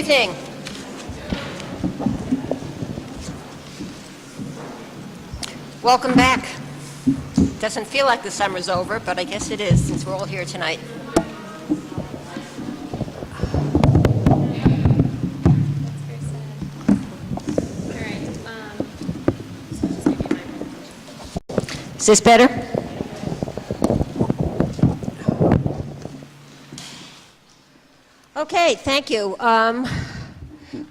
evening. Welcome back. Doesn't feel like the summer's over, but I guess it is since we're all here tonight. Is this better? Okay, thank you.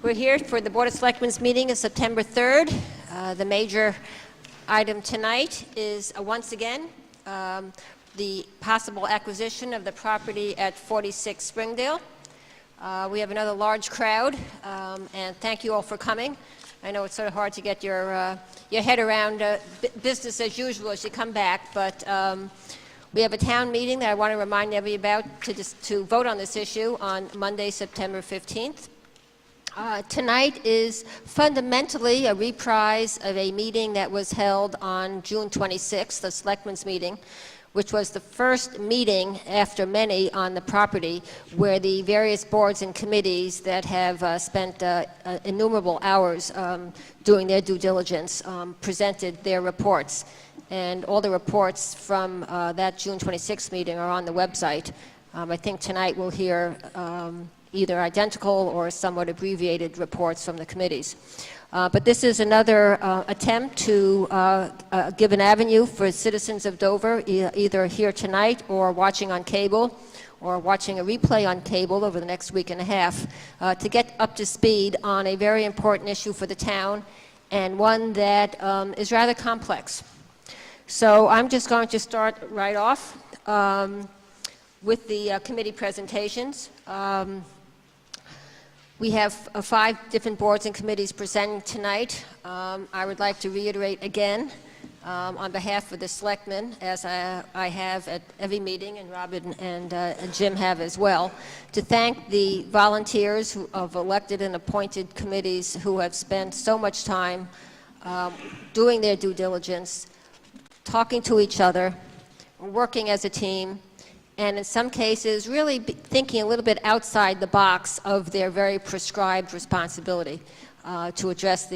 We're here for the Board of Selectmen's meeting of September 3rd. The major item tonight is, once again, the possible acquisition of the property at 46 Springdale. We have another large crowd, and thank you all for coming. I know it's sort of hard to get your head around business as usual as you come back, but we have a town meeting that I want to remind everybody about to vote on this issue on Monday, September 15th. Tonight is fundamentally a reprise of a meeting that was held on June 26th, the Selectmen's meeting, which was the first meeting after many on the property where the various boards and committees that have spent innumerable hours doing their due diligence presented their reports. And all the reports from that June 26th meeting are on the website. I think tonight we'll hear either identical or somewhat abbreviated reports from the committees. But this is another attempt to give an avenue for citizens of Dover, either here tonight or watching on cable or watching a replay on cable over the next week and a half, to get up to speed on a very important issue for the town and one that is rather complex. So I'm just going to start right off with the committee presentations. We have 5 different boards and committees presenting tonight. I would like to reiterate again, on behalf of the Selectmen, as I have at every meeting, and Robin and Jim have as well, to thank the volunteers of elected and appointed committees who have spent so much time doing their due diligence, talking to each other, working as a team, and in some cases really thinking a little bit outside the box of their very prescribed responsibility to address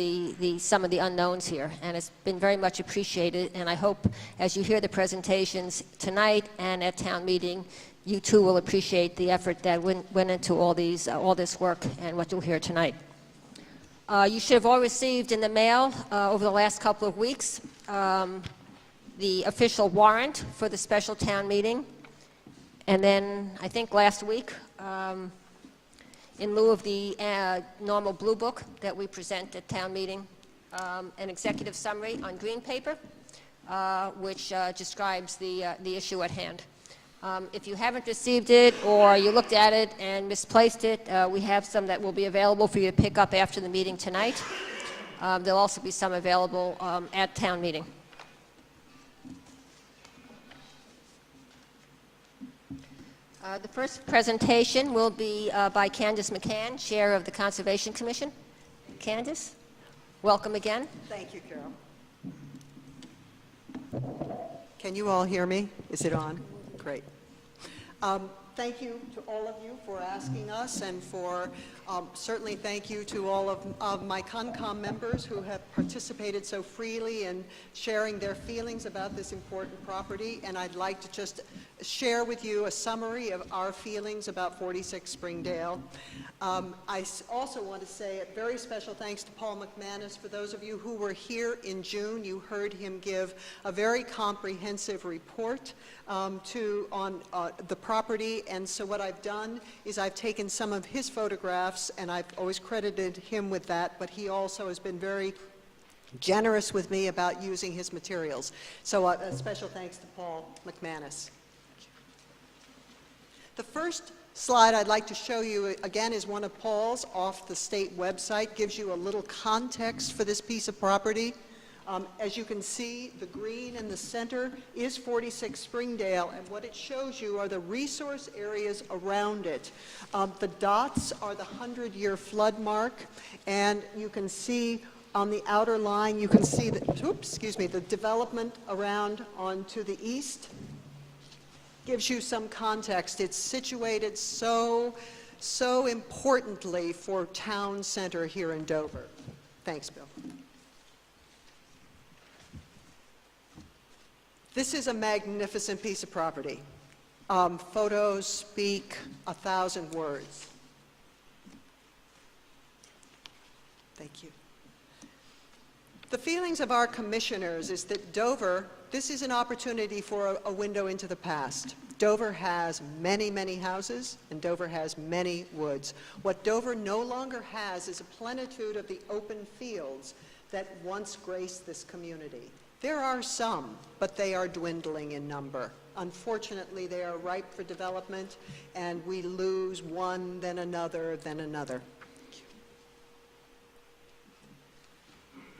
some of the unknowns here. And it's been very much appreciated, and I hope as you hear the presentations tonight and at town meeting, you too will appreciate the effort that went into all this work and what you'll hear tonight. You should have all received in the mail over the last couple of weeks the official warrant for the special town meeting. And then, I think last week, in lieu of the normal blue book that we present at town meeting, an executive summary on green paper, which describes the issue at hand. If you haven't received it or you looked at it and misplaced it, we have some that will be available for you to pick up after the meeting tonight. There'll also be some available at town meeting. The first presentation will be by Candace McCann, Chair of the Conservation Commission. Candace, welcome again. Thank you, Carol. Can you all hear me? Is it on? Great. Thank you to all of you for asking us, and for certainly thank you to all of my CONCOM members who have participated so freely in sharing their feelings about this important property. And I'd like to just share with you a summary of our feelings about 46 Springdale. I also want to say a very special thanks to Paul McManus. For those of you who were here in June, you heard him give a very comprehensive report on the property. And so what I've done is I've taken some of his photographs, and I've always credited him with that, but he also has been very generous with me about using his materials. So a special thanks to Paul McManus. The first slide I'd like to show you, again, is one of Paul's off the state website. Gives you a little context for this piece of property. As you can see, the green in the center is 46 Springdale, and what it shows you are the resource areas around it. The dots are the 100-year flood mark, and you can see on the outer line, you can see the development around onto the east. Gives you some context. It's situated so so importantly for town center here in Dover. Thanks, Bill. This is a magnificent piece of property. Photos speak 1,000 words. Thank you. The feelings of our commissioners is that Dover, this is an opportunity for a window into the past. Dover has many, many houses, and Dover has many woods. What Dover no longer has is a plenitude of the open fields that once graced this community. There are some, but they are dwindling in number. Unfortunately, they are ripe for development, and we lose one, then another, then another.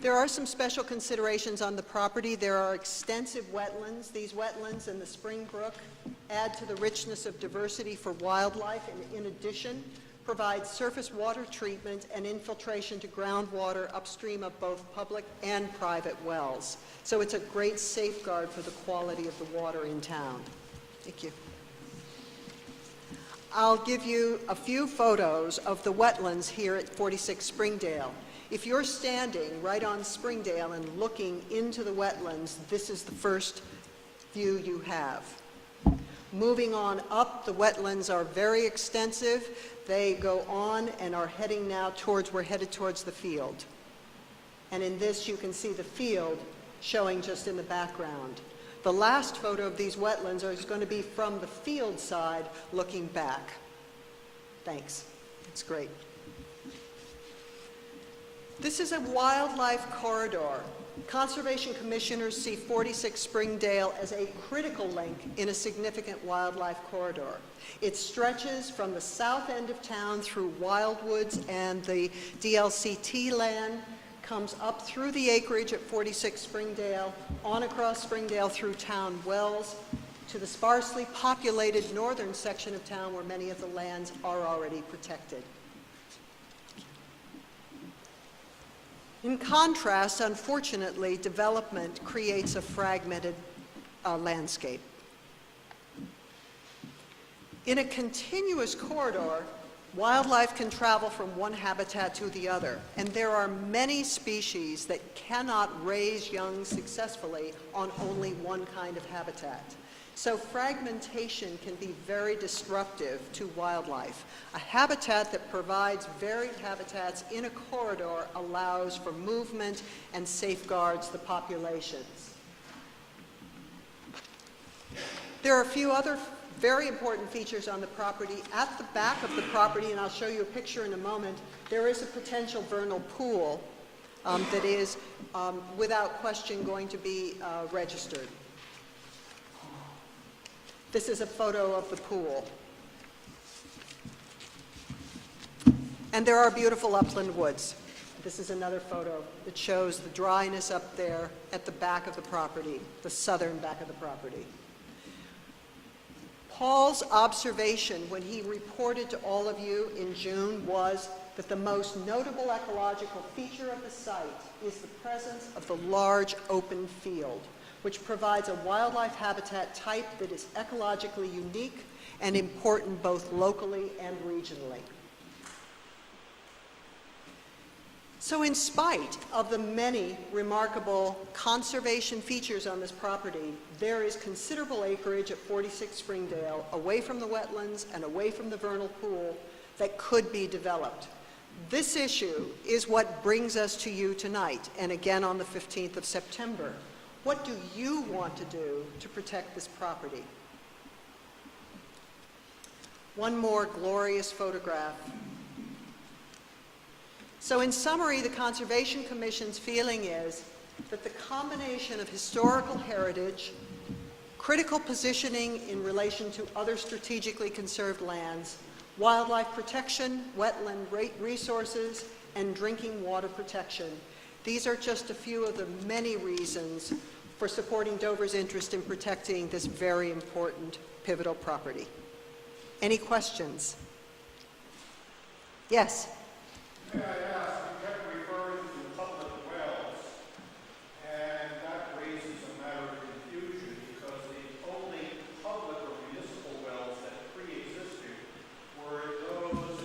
There are some special considerations on the property. There are extensive wetlands. These wetlands and the Spring Brook add to the richness of diversity for wildlife, and in addition, provide surface water treatment and infiltration to groundwater upstream of both public and private wells. So it's a great safeguard for the quality of the water in town. Thank you. I'll give you a few photos of the wetlands here at 46 Springdale. If you're standing right on Springdale and looking into the wetlands, this is the first view you have. Moving on up, the wetlands are very extensive. They go on and are heading now towards, we're headed towards the field. And in this you can see the field showing just in the background. The last photo of these wetlands is going to be from the field side looking back. Thanks. It's great. This is a wildlife corridor. Conservation commissioners see 46 Springdale as a critical link in a significant wildlife corridor. It stretches from the south end of town through Wildwoods and the DLCT land, comes up through the acreage at 46 Springdale, on across Springdale through Town Wells, to the sparsely populated northern section of town where many of the lands are already protected. In contrast, unfortunately, development creates a fragmented landscape. In a continuous corridor, wildlife can travel from one habitat to the other, and there are many species that cannot raise young successfully on only one kind of habitat. So fragmentation can be very disruptive to wildlife. A habitat that provides varied habitats in a corridor allows for movement and safeguards the populations. There are a few other very important features on the property. At the back of the property, and I'll show you a picture in a moment, there is a potential vernal pool that is without question going to be registered. This is a photo of the pool. And there are beautiful upland woods. This is another photo that shows the dryness up there at the back of the property, the southern back of the property. Paul's observation when he reported to all of you in June was that the most notable ecological feature of the site is the presence of the large open field, which provides a wildlife habitat type that is ecologically unique and important both locally and regionally. So in spite of the many remarkable conservation features on this property, there is considerable acreage at 46 Springdale, away from the wetlands and away from the vernal pool, that could be developed. This issue is what brings us to you tonight, and again on the 15th of September. What do you want to do to protect this property? One more glorious photograph. So in summary, the Conservation Commission's feeling is that the combination of historical heritage, critical positioning in relation to other strategically conserved lands, wildlife protection, wetland resources, and drinking water protection. These are just a few of the many reasons for supporting Dover's interest in protecting this very important pivotal property. Any questions? Yes? May I ask, you kept referring to public wells, and that raises a matter of confusion because the only public or municipal wells that pre-existed were those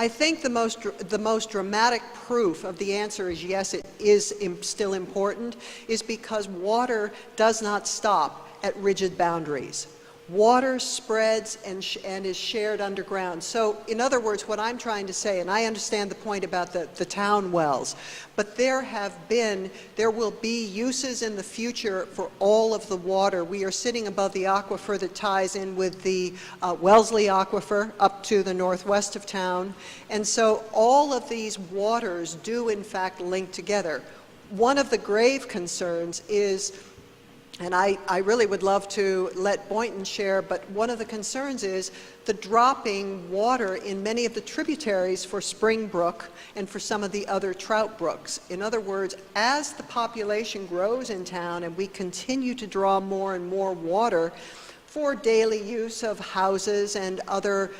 I think the most dramatic proof of the answer is yes, it is still important, is because water does not stop at rigid boundaries. Water spreads and is shared underground. So in other words, what I'm trying to say, and I understand the point about the town wells, but there will be uses in the future for all of the water. We are sitting above the aquifer that ties in with the Wellesley Aquifer up to the northwest of town. And so all of these waters do in fact link together. One of the grave concerns is, and I really would love to let Boynton share, but one of the concerns is the dropping water in many of the tributaries for Springbrook and for some of the other trout brooks. In other words, as the population grows in town and we continue to draw more and more water for daily use of houses and other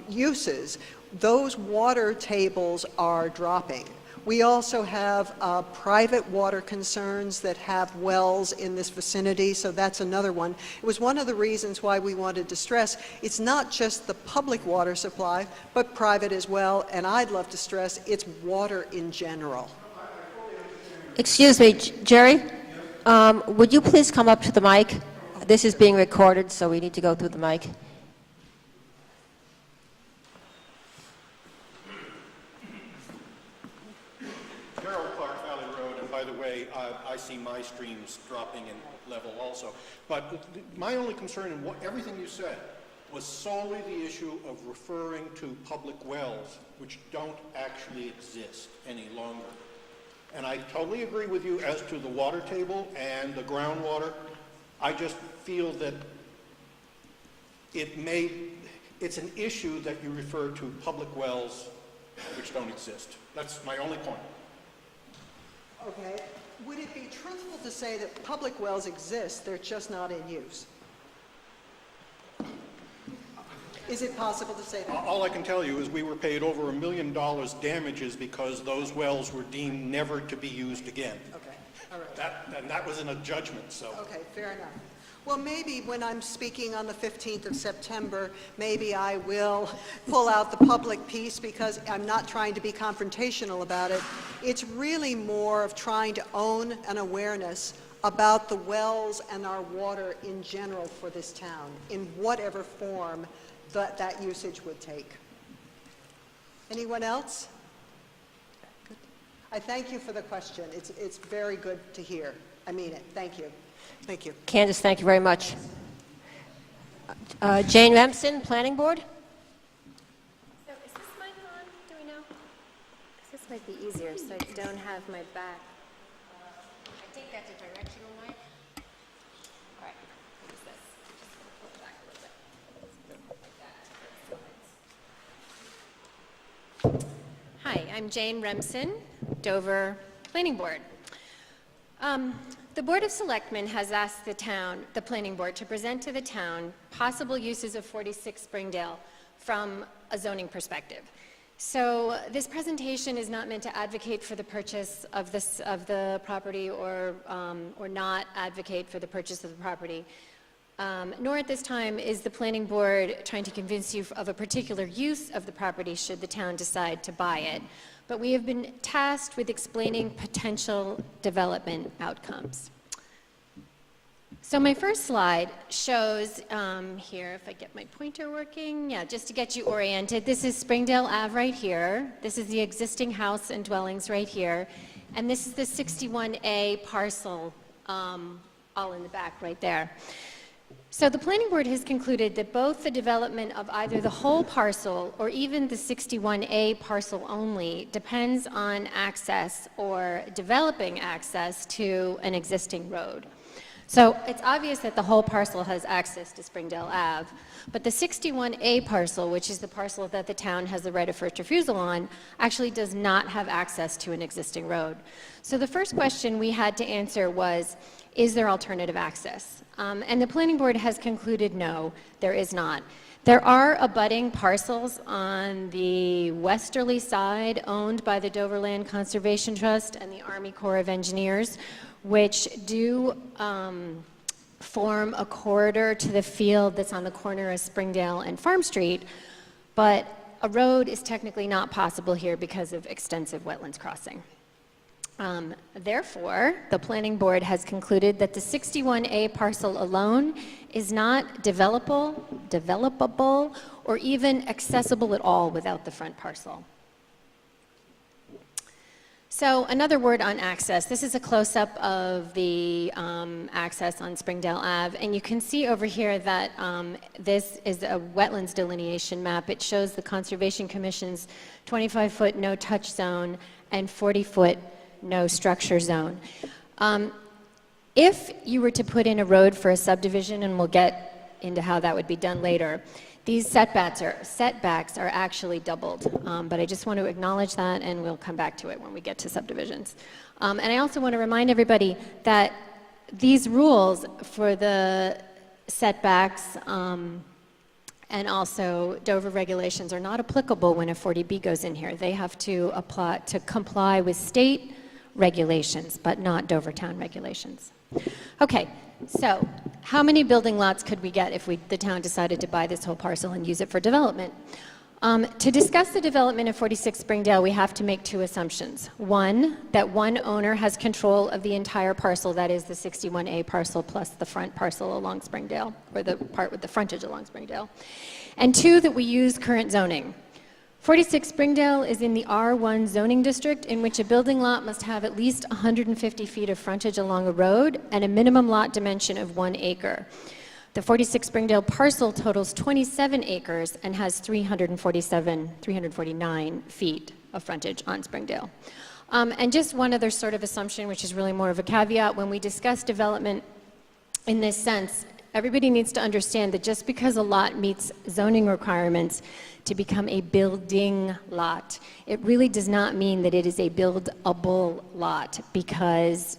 uses, those water tables are dropping. We also have private water concerns that have wells in this vicinity, so that's another one. It was one of the reasons why we wanted to stress it's not just the public water supply, but private as well, and I'd love to stress it's water in general. Excuse me, Jerry, would you please come up to the mic? This is being recorded, so we need to go through the mic. I see my streams dropping in level also. But my only concern in everything you said was solely the issue of referring to public wells, which don't actually exist any longer. And I totally agree with you as to the water table and the groundwater. I just feel that it's an issue that you refer to public wells which don't exist. That's my only point. Okay. Would it be truthful to say that public wells exist, they're just not in use? Is it possible to say that? All I can tell you is we were paid over $1 million damages because those wells were deemed never to be used again. Okay, all right. And that was in a judgment, so. Okay, fair enough. Well, maybe when I'm speaking on the 15th of September, maybe I will pull out the public piece because I'm not trying to be confrontational about it. It's really more of trying to own an awareness about the wells and our water in general for this town, in whatever form that usage would take. Anyone else? Good. I thank you for the question. It's very good to hear. I mean it. Thank you. Thank you. Candace, thank you very much. Jane Remsen, Planning Board. So is this mic on? Do we know? 'Cause this might be easier, so I don't have my back. I think that's a directional mic. All right, what is this? Just gonna pull it back a little bit. Hi, I'm Jane Remsen, Dover Planning Board. The Board of Selectmen has asked the Planning Board, to present to the town possible uses of 46 Springdale from a zoning perspective. So this presentation is not meant to advocate for the purchase of the property or not advocate for the purchase of the property. Nor at this time is the Planning Board trying to convince you of a particular use of the property should the town decide to buy it. But we have been tasked with explaining potential development outcomes. So my first slide shows here, if I get my pointer working, yeah, just to get you oriented. This is Springdale Ave right here. This is the existing house and dwellings right here. And this is the 61A parcel, all in the back right there. So the Planning Board has concluded that both the development of either the whole parcel or even the 61A parcel only depends on access or developing access to an existing road. So it's obvious that the whole parcel has access to Springdale Ave, but the 61A parcel, which is the parcel that the town has the right of first refusal on, actually does not have access to an existing road. So the first question we had to answer was, is there alternative access? And the Planning Board has concluded no, there is not. There are abutting parcels on the westerly side owned by the Dover Land Conservation Trust and the Army Corps of Engineers, which do form a corridor to the field that's on the corner of Springdale and Farm Street. But a road is technically not possible here because of extensive wetlands crossing. Therefore, the planning board has concluded that the 61A parcel alone is not developable, or even accessible at all without the front parcel. So another word on access. This is a close-up of the access on Springdale Ave, and you can see over here that this is a wetlands delineation map. It shows the Conservation Commission's 25-foot no-touch zone and 40-foot no structure zone. If you were to put in a road for a subdivision, and we'll get into how that would be done later, these setbacks are actually doubled, but I just want to acknowledge that, and we'll come back to it when we get to subdivisions. And I also want to remind everybody that these rules for the setbacks and also Dover regulations are not applicable when a 40B goes in here. They have to comply with state regulations, but not Dover town regulations. Okay, so how many building lots could we get if the town decided to buy this whole parcel and use it for development? To discuss the development of 46 Springdale, we have to make two assumptions. One, that one owner has control of the entire parcel, that is the 61A parcel plus the front parcel along Springdale, or the part with the frontage along Springdale. And two, that we use current zoning. 46 Springdale is in the R1 zoning district, in which a building lot must have at least 150 feet of frontage along a road and a minimum lot dimension of 1 acre. The 46 Springdale parcel totals 27 acres and has 349 feet of frontage on Springdale. And just one other sort of assumption, which is really more of a caveat, when we discuss development in this sense, everybody needs to understand that just because a lot meets zoning requirements to become a building lot, it really does not mean that it is a buildable lot, because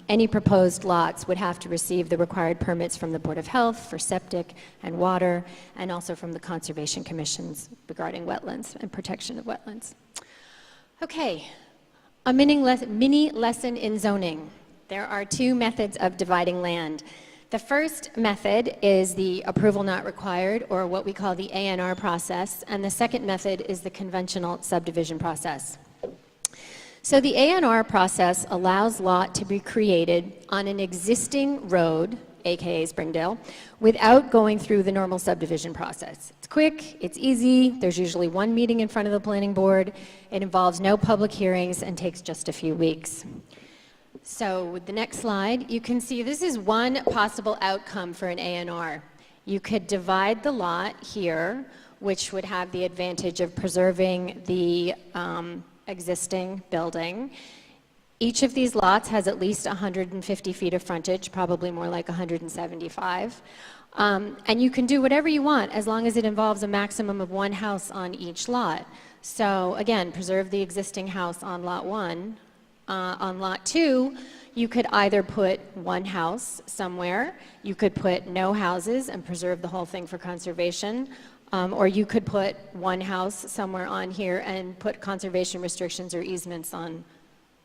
any proposed lots would have to receive the required permits from the Board of Health for septic and water, and also from the Conservation Commissions regarding wetlands and protection of wetlands. Okay, a mini lesson in zoning. There are two methods of dividing land. The first method is the approval not required, or what we call the A&R process, and the second method is the conventional subdivision process. So the A&R process allows lot to be created on an existing road, aka Springdale, without going through the normal subdivision process. It's quick, it's easy, there's usually one meeting in front of the planning board, it involves no public hearings, and takes just a few weeks. So with the next slide, you can see this is one possible outcome for an A&R. You could divide the lot here, which would have the advantage of preserving the existing building. Each of these lots has at least 150 feet of frontage, probably more like 175. And you can do whatever you want as long as it involves a maximum of one house on each lot. So again, preserve the existing house on lot 1. On lot 2, you could either put one house somewhere, you could put no houses and preserve the whole thing for conservation, or you could put one house somewhere on here and put conservation restrictions or easements on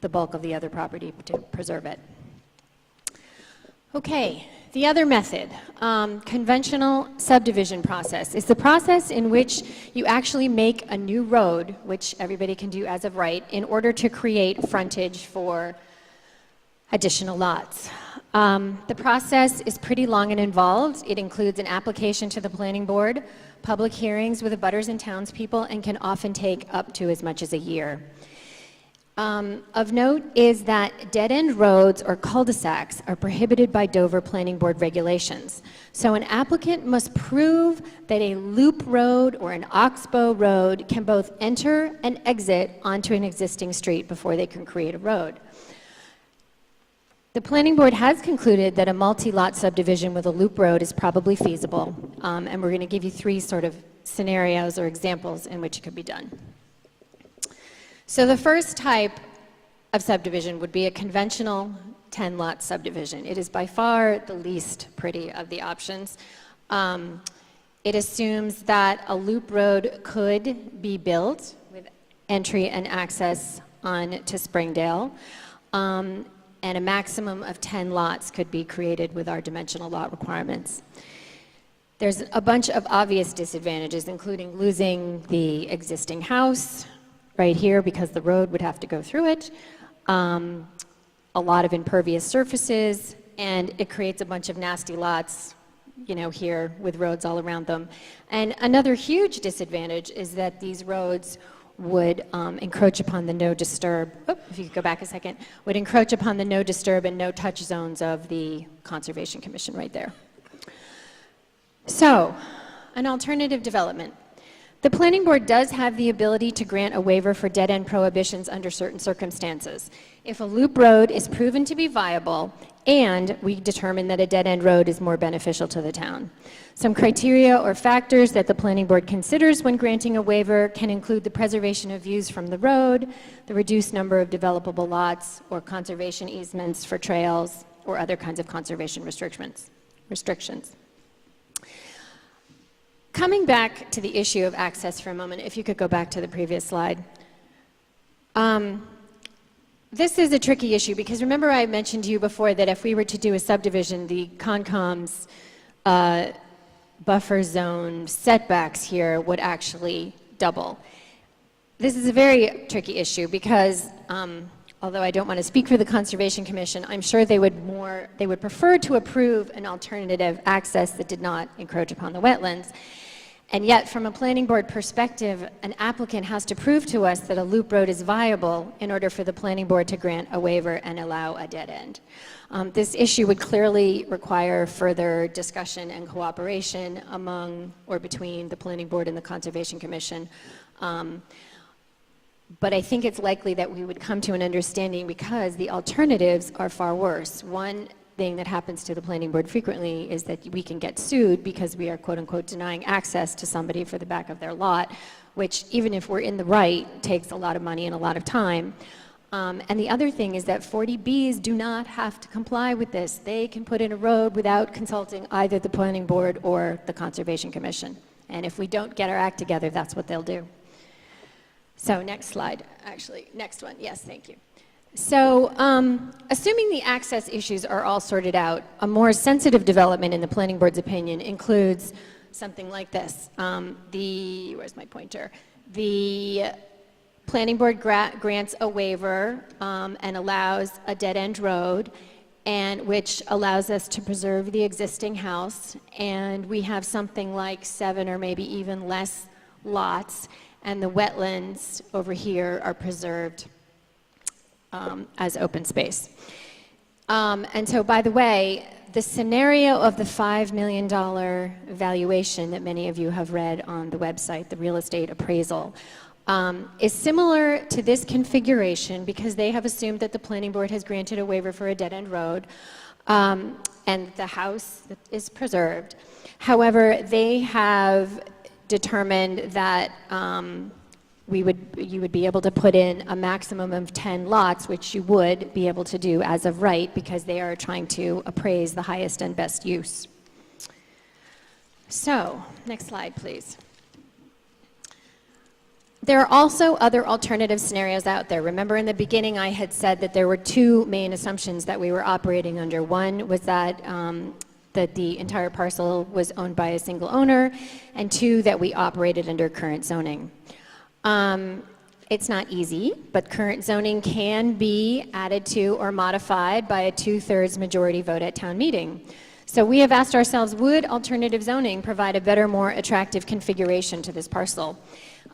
the bulk of the other property to preserve it. Okay, the other method, conventional subdivision process, is the process in which you actually make a new road, which everybody can do as of right, in order to create frontage for additional lots. The process is pretty long and involved. It includes an application to the planning board, public hearings with abutters and townspeople, and can often take up to as much as a year. Of note is that dead-end roads or cul-de-sacs are prohibited by Dover Planning Board regulations. So an applicant must prove that a loop road or an oxbow road can both enter and exit onto an existing street before they can create a road. The Planning Board has concluded that a multi-lot subdivision with a loop road is probably feasible, and we're going to give you three sort of scenarios or examples in which it could be done. So the first type of subdivision would be a conventional 10-lot subdivision. It is by far the least pretty of the options. It assumes that a loop road could be built with entry and access on to Springdale, and a maximum of 10 lots could be created with our dimensional lot requirements. There's a bunch of obvious disadvantages, including losing the existing house right here because the road would have to go through it, a lot of impervious surfaces, and it creates a bunch of nasty lots, you know, here with roads all around them. And another huge disadvantage is that these roads would encroach upon the no disturb, if you could go back a second, would encroach upon the no disturb and no touch zones of the Conservation Commission right there. So, an alternative development. The planning board does have the ability to grant a waiver for dead-end prohibitions under certain circumstances. If a loop road is proven to be viable and we determine that a dead-end road is more beneficial to the town. Some criteria or factors that the planning board considers when granting a waiver can include the preservation of views from the road, the reduced number of developable lots, or conservation easements for trails, or other kinds of conservation restrictions. Coming back to the issue of access for a moment, if you could go back to the previous slide. This is a tricky issue because remember I mentioned to you before that if we were to do a subdivision, the Concom's buffer zone setbacks here would actually double. This is a very tricky issue because although I don't want to speak for the Conservation Commission, I'm sure they would prefer to approve an alternative access that did not encroach upon the wetlands. And yet, from a planning board perspective, an applicant has to prove to us that a loop road is viable in order for the planning board to grant a waiver and allow a dead end. This issue would clearly require further discussion and cooperation among or between the planning board and the Conservation Commission. But I think it's likely that we would come to an understanding because the alternatives are far worse. One thing that happens to the planning board frequently is that we can get sued because we are quote unquote denying access to somebody for the back of their lot, which even if we're in the right, takes a lot of money and a lot of time. And the other thing is that 40Bs do not have to comply with this. They can put in a road without consulting either the planning board or the Conservation Commission. And if we don't get our act together, that's what they'll do. So next slide, actually, next one. Yes, thank you. So assuming the access issues are all sorted out, a more sensitive development in the planning board's opinion includes something like this. Where's my pointer? The planning board grants a waiver and allows a dead-end road, and which allows us to preserve the existing house, and we have something like 7 or maybe even less lots, and the wetlands over here are preserved as open space. And so, by the way, the scenario of the $5 million valuation that many of you have read on the website, the real estate appraisal, is similar to this configuration because they have assumed that the planning board has granted a waiver for a dead-end road and the house is preserved. However, they have determined that you would be able to put in a maximum of 10 lots, which you would be able to do as of right because they are trying to appraise the highest and best use. So, next slide, please. There are also other alternative scenarios out there. Remember in the beginning I had said that there were 2 main assumptions that we were operating under. One was that the entire parcel was owned by a single owner, and 2, that we operated under current zoning. It's not easy, but current zoning can be added to or modified by a 2/3 majority vote at town meeting. So we have asked ourselves, would alternative zoning provide a better, more attractive configuration to this parcel?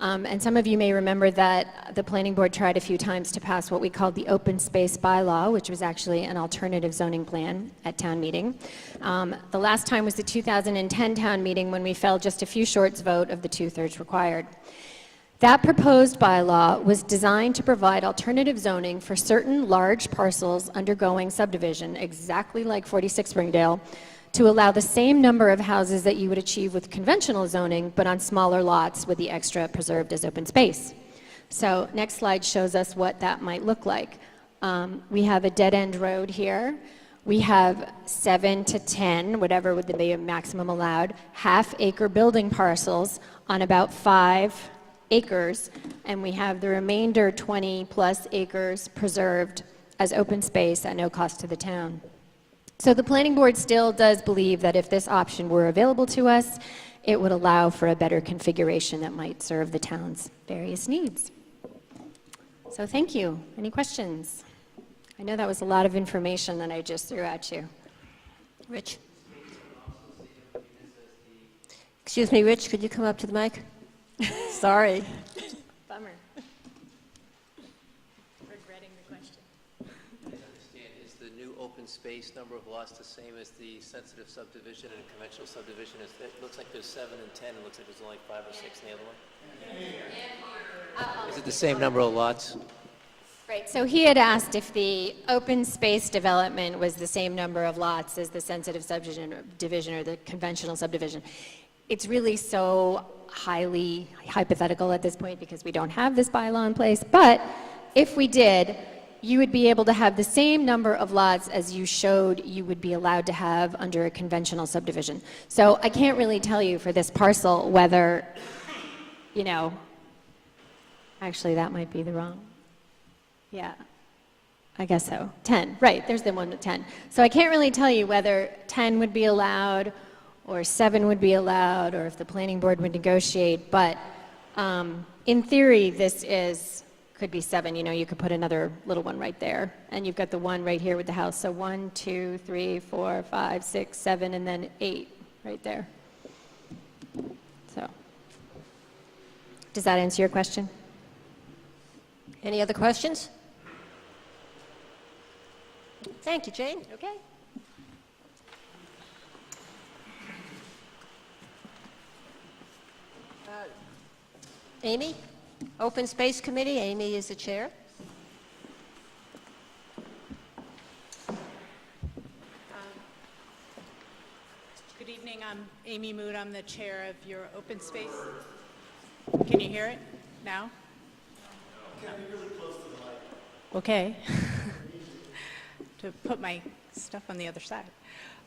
And some of you may remember that the planning board tried a few times to pass what we called the open space bylaw, which was actually an alternative zoning plan at town meeting. The last time was the 2010 town meeting when we fell just a few short vote of the 2/3 required. That proposed bylaw was designed to provide alternative zoning for certain large parcels undergoing subdivision, exactly like 46 Springdale, to allow the same number of houses that you would achieve with conventional zoning, but on smaller lots with the extra preserved as open space. So next slide shows us what that might look like. We have a dead-end road here. We have 7 to 10, whatever would be a maximum allowed, half-acre building parcels on about 5 acres, and we have the remainder 20 plus acres preserved as open space at no cost to the town. So the planning board still does believe that if this option were available to us, it would allow for a better configuration that might serve the town's various needs. So thank you. Any questions? I know that was a lot of information that I just threw at you. Rich? Excuse me, Rich, could you come up to the mic? Sorry. Bummer. Regretting the question. I understand, is the new open space number of lots the same as the sensitive subdivision and conventional subdivision? It looks like there's 7 and 10, it looks like there's only 5 or 6 in the other one. Is it the same number of lots? Right, so he had asked if the open space development was the same number of lots as the sensitive subdivision or the conventional subdivision. It's really so highly hypothetical at this point because we don't have this bylaw in place, but if we did, you would be able to have the same number of lots as you showed you would be allowed to have under a conventional subdivision. So I can't really tell you for this parcel whether, you know, actually that might be the wrong. Yeah, I guess so. 10, right, there's the one with 10. So I can't really tell you whether 10 would be allowed or 7 would be allowed or if the planning board would negotiate, but in theory, this could be 7. You know, you could put another little one right there, and you've got the one right here with the house. So 1, 2, 3, 4, 5, 6, 7, and then 8 right there. So, does that answer your question? Any other questions? Thank you, Jane. Okay. Amy? Open Space Committee, Amy is the chair. Good evening, I'm Amy Mood, I'm the chair of your open space. Can you hear it now? Can you be really close to the mic? Okay. To put my stuff on the other side.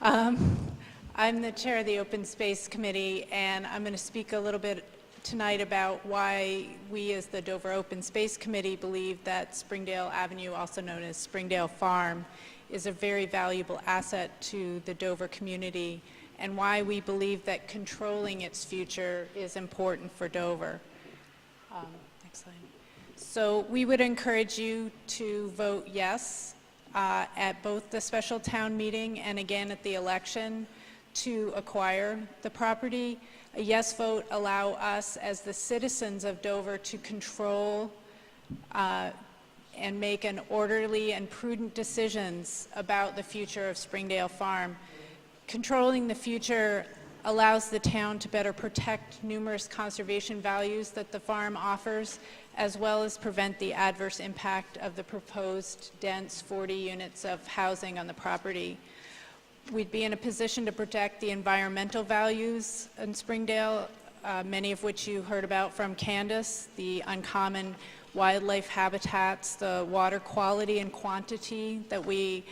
I'm the chair of the Open Space Committee, and I'm going to speak a little bit tonight about why we as the Dover Open Space Committee believe that Springdale Avenue, also known as Springdale Farm, is a very valuable asset to the Dover community, and why we believe that controlling its future is important for Dover. Next slide. So we would encourage you to vote yes at both the special town meeting and again at the election to acquire the property. A yes vote allow us as the citizens of Dover to control and make an orderly and prudent decisions about the future of Springdale Farm. Controlling the future allows the town to better protect numerous conservation values that the farm offers, as well as prevent the adverse impact of the proposed dense 40 units of housing on the property. We'd be in a position to protect the environmental values in Springdale, many of which you heard about from Candace, the uncommon wildlife habitats, the water quality and quantity that we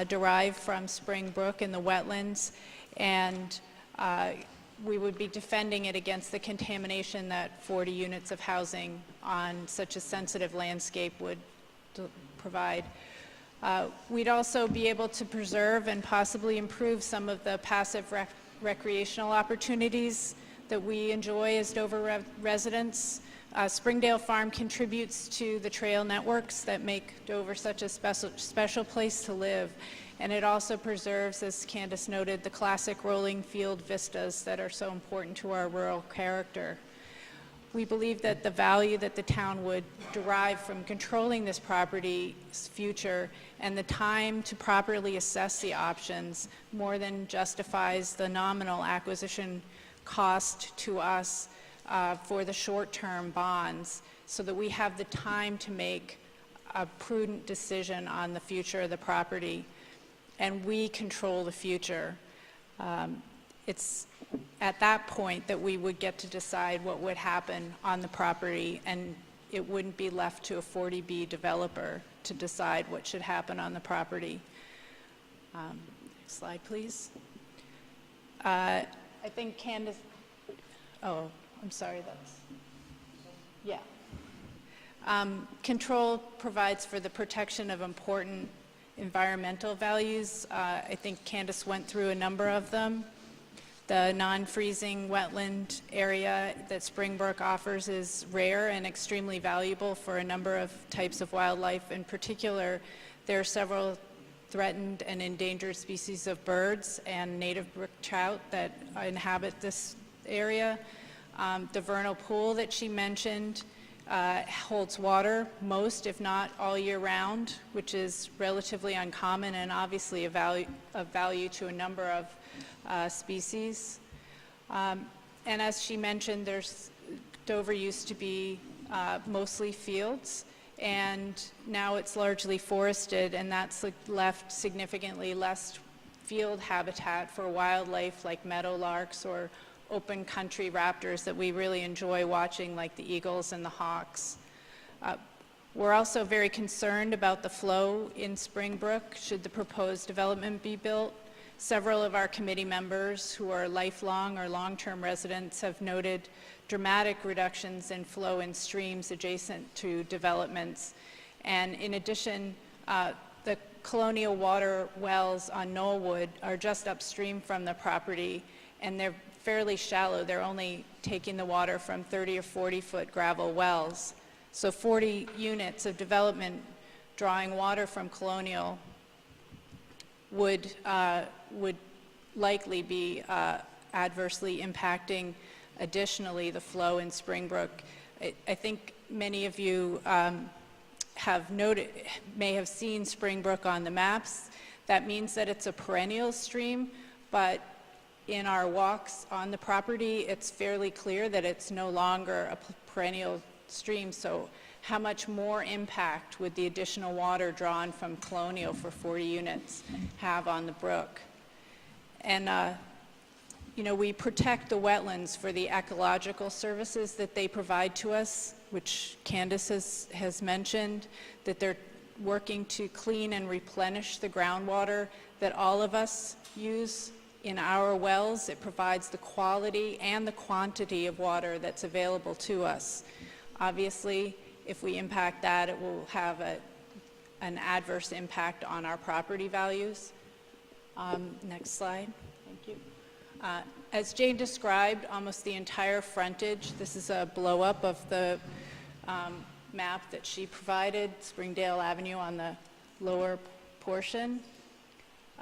derive from Spring Brook and the wetlands, and we would be defending it against the contamination that 40 units of housing on such a sensitive landscape would provide. We'd also be able to preserve and possibly improve some of the passive recreational opportunities that we enjoy as Dover residents. Springdale Farm contributes to the trail networks that make Dover such a special place to live. And it also preserves, as Candace noted, the classic rolling field vistas that are so important to our rural character. We believe that the value that the town would derive from controlling this property's future and the time to properly assess the options more than justifies the nominal acquisition cost to us for the short-term bonds, so that we have the time to make a prudent decision on the future of the property, and we control the future. It's at that point that we would get to decide what would happen on the property, and it wouldn't be left to a 40B developer to decide what should happen on the property. Next slide, please. I think Candace, oh, I'm sorry, that's, yeah. Control provides for the protection of important environmental values. I think Candace went through a number of them. The non-freezing wetland area that Springbrook offers is rare and extremely valuable for a number of types of wildlife. In particular, there are several threatened and endangered species of birds and native brook trout that inhabit this area. The vernal pool that she mentioned holds water most, if not all year round, which is relatively uncommon and obviously of value to a number of species. And as she mentioned, Dover used to be mostly fields, and now it's largely forested, and that's left significantly less field habitat for wildlife like meadowlarks or open country raptors that we really enjoy watching, like the eagles and the hawks. We're also very concerned about the flow in Springbrook should the proposed development be built. Several of our committee members who are lifelong or long-term residents have noted dramatic reductions in flow in streams adjacent to developments. And in addition, the colonial water wells on Knollwood are just upstream from the property, and they're fairly shallow. They're only taking the water from 30 or 40-foot gravel wells. So 40 units of development drawing water from colonial would likely be adversely impacting additionally the flow in Springbrook. I think many of you may have seen Springbrook on the maps. That means that it's a perennial stream, but in our walks on the property, it's fairly clear that it's no longer a perennial stream. So how much more impact would the additional water drawn from Colonial for 40 units have on the brook? And we protect the wetlands for the ecological services that they provide to us, which Candace has mentioned, that they're working to clean and replenish the groundwater that all of us use in our wells. It provides the quality and the quantity of water that's available to us. Obviously, if we impact that, it will have an adverse impact on our property values. Next slide. Thank you. As Jane described, almost the entire frontage, this is a blow-up of the map that she provided, Springdale Avenue on the lower portion.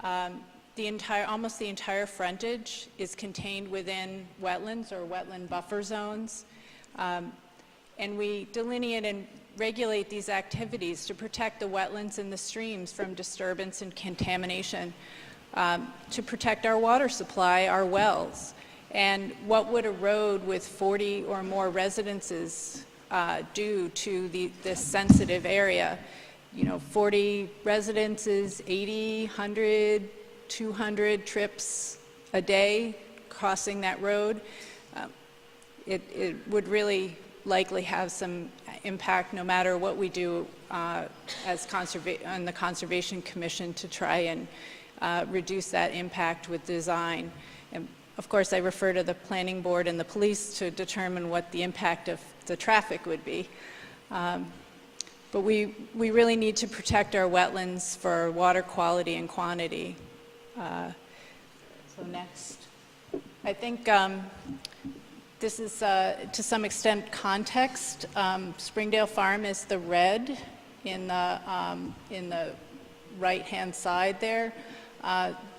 Almost the entire frontage is contained within wetlands or wetland buffer zones. And we delineate and regulate these activities to protect the wetlands and the streams from disturbance and contamination, to protect our water supply, our wells. And what would a road with 40 or more residences do to this sensitive area? 40 residences, 80, 100, 200 trips a day crossing that road. It would really likely have some impact no matter what we do on the Conservation Commission to try and reduce that impact with design. And of course, I refer to the Planning Board and the police to determine what the impact of the traffic would be. But we really need to protect our wetlands for water quality and quantity. So next. I think this is to some extent context. Springdale Farm is the red in the right-hand side there.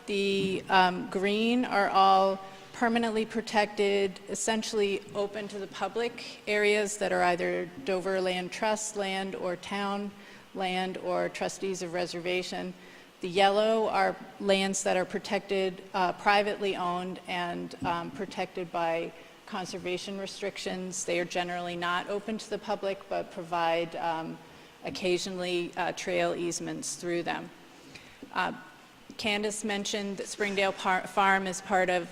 The green are all permanently protected, essentially open to the public areas that are either Dover Land Trust land or town land or trustees of reservation. The yellow are lands that are protected, privately owned and protected by conservation restrictions. They are generally not open to the public, but provide occasionally trail easements through them. Candace mentioned that Springdale Farm is part of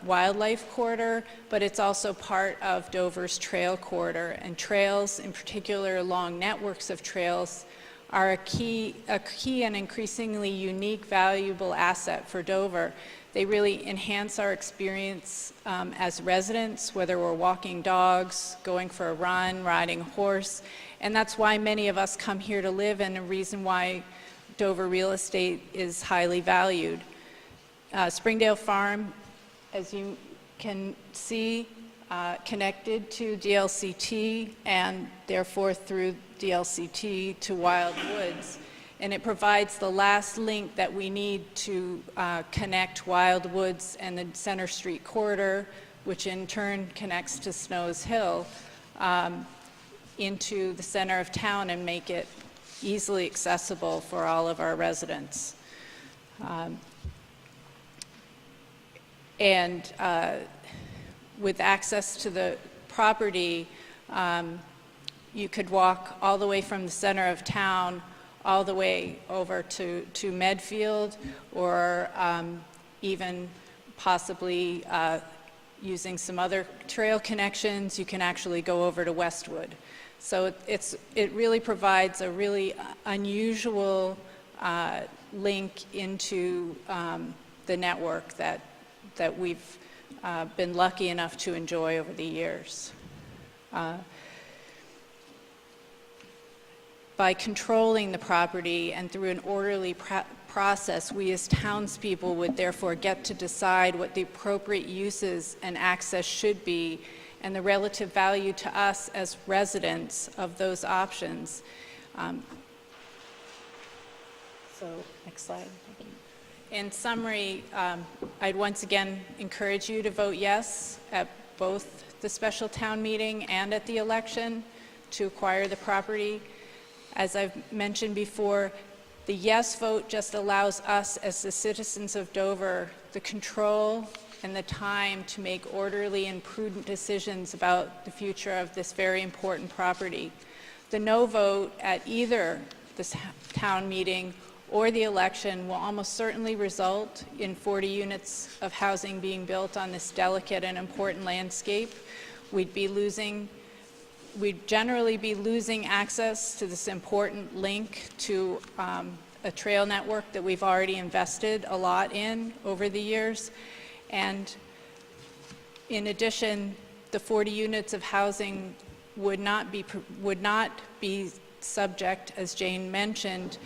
wildlife corridor, but it's also part of Dover's trail corridor. And trails, in particular long networks of trails, are a key and increasingly unique, valuable asset for Dover. They really enhance our experience as residents, whether we're walking dogs, going for a run, riding a horse. And that's why many of us come here to live, and a reason why Dover real estate is highly valued. Springdale Farm, as you can see, connected to DLCT and therefore through DLCT to Wild Woods. And it provides the last link that we need to connect Wild Woods and the Center Street corridor, which in turn connects to Snows Hill, into the center of town and make it easily accessible for all of our residents. With access to the property, you could walk all the way from the center of town all the way over to Medfield, or even possibly using some other trail connections, you can actually go over to Westwood. So it really provides a really unusual link into the network that we've been lucky enough to enjoy over the years. By controlling the property and through an orderly process, we as townspeople would therefore get to decide what the appropriate uses and access should be and the relative value to us as residents of those options. So, next slide. Thank you. In summary, I'd once again encourage you to vote yes at both the special town meeting and at the election to acquire the property. As I've mentioned before, the yes vote just allows us as the citizens of Dover the control and the time to make orderly and prudent decisions about the future of this very important property. The no vote at either the town meeting or the election will almost certainly result in 40 units of housing being built on this delicate and important landscape. We'd generally be losing access to this important link to a trail network that we've already invested a lot in over the years. And in addition, the 40 units of housing would not be subject, as Jane mentioned,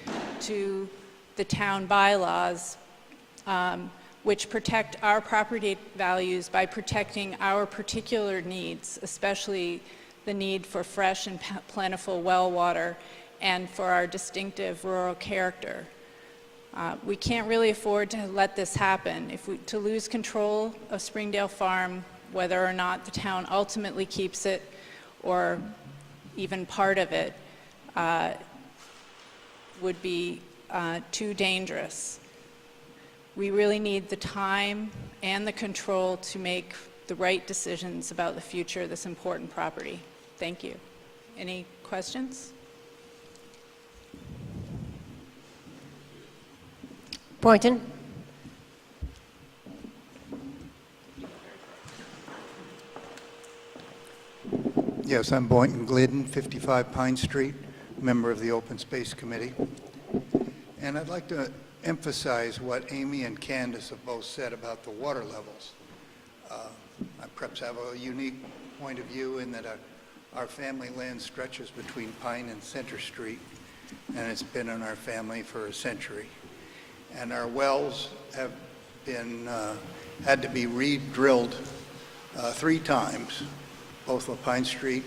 to the town bylaws, which protect our property values by protecting our particular needs, especially the need for fresh and plentiful well water and for our distinctive rural character. We can't really afford to let this happen. To lose control of Springdale Farm, whether or not the town ultimately keeps it or even part of it, would be too dangerous. We really need the time and the control to make the right decisions about the future of this important property. Thank you. Any questions? Boynton? Yes, I'm Boynton Glidden, 55 Pine Street, member of the Open Space Committee. And I'd like to emphasize what Amy and Candace have both said about the water levels. I perhaps have a unique point of view in that our family land stretches between Pine and Center Street, and it's been in our family for a century. And our wells have been had to be re-drilled 3 times, both the Pine Street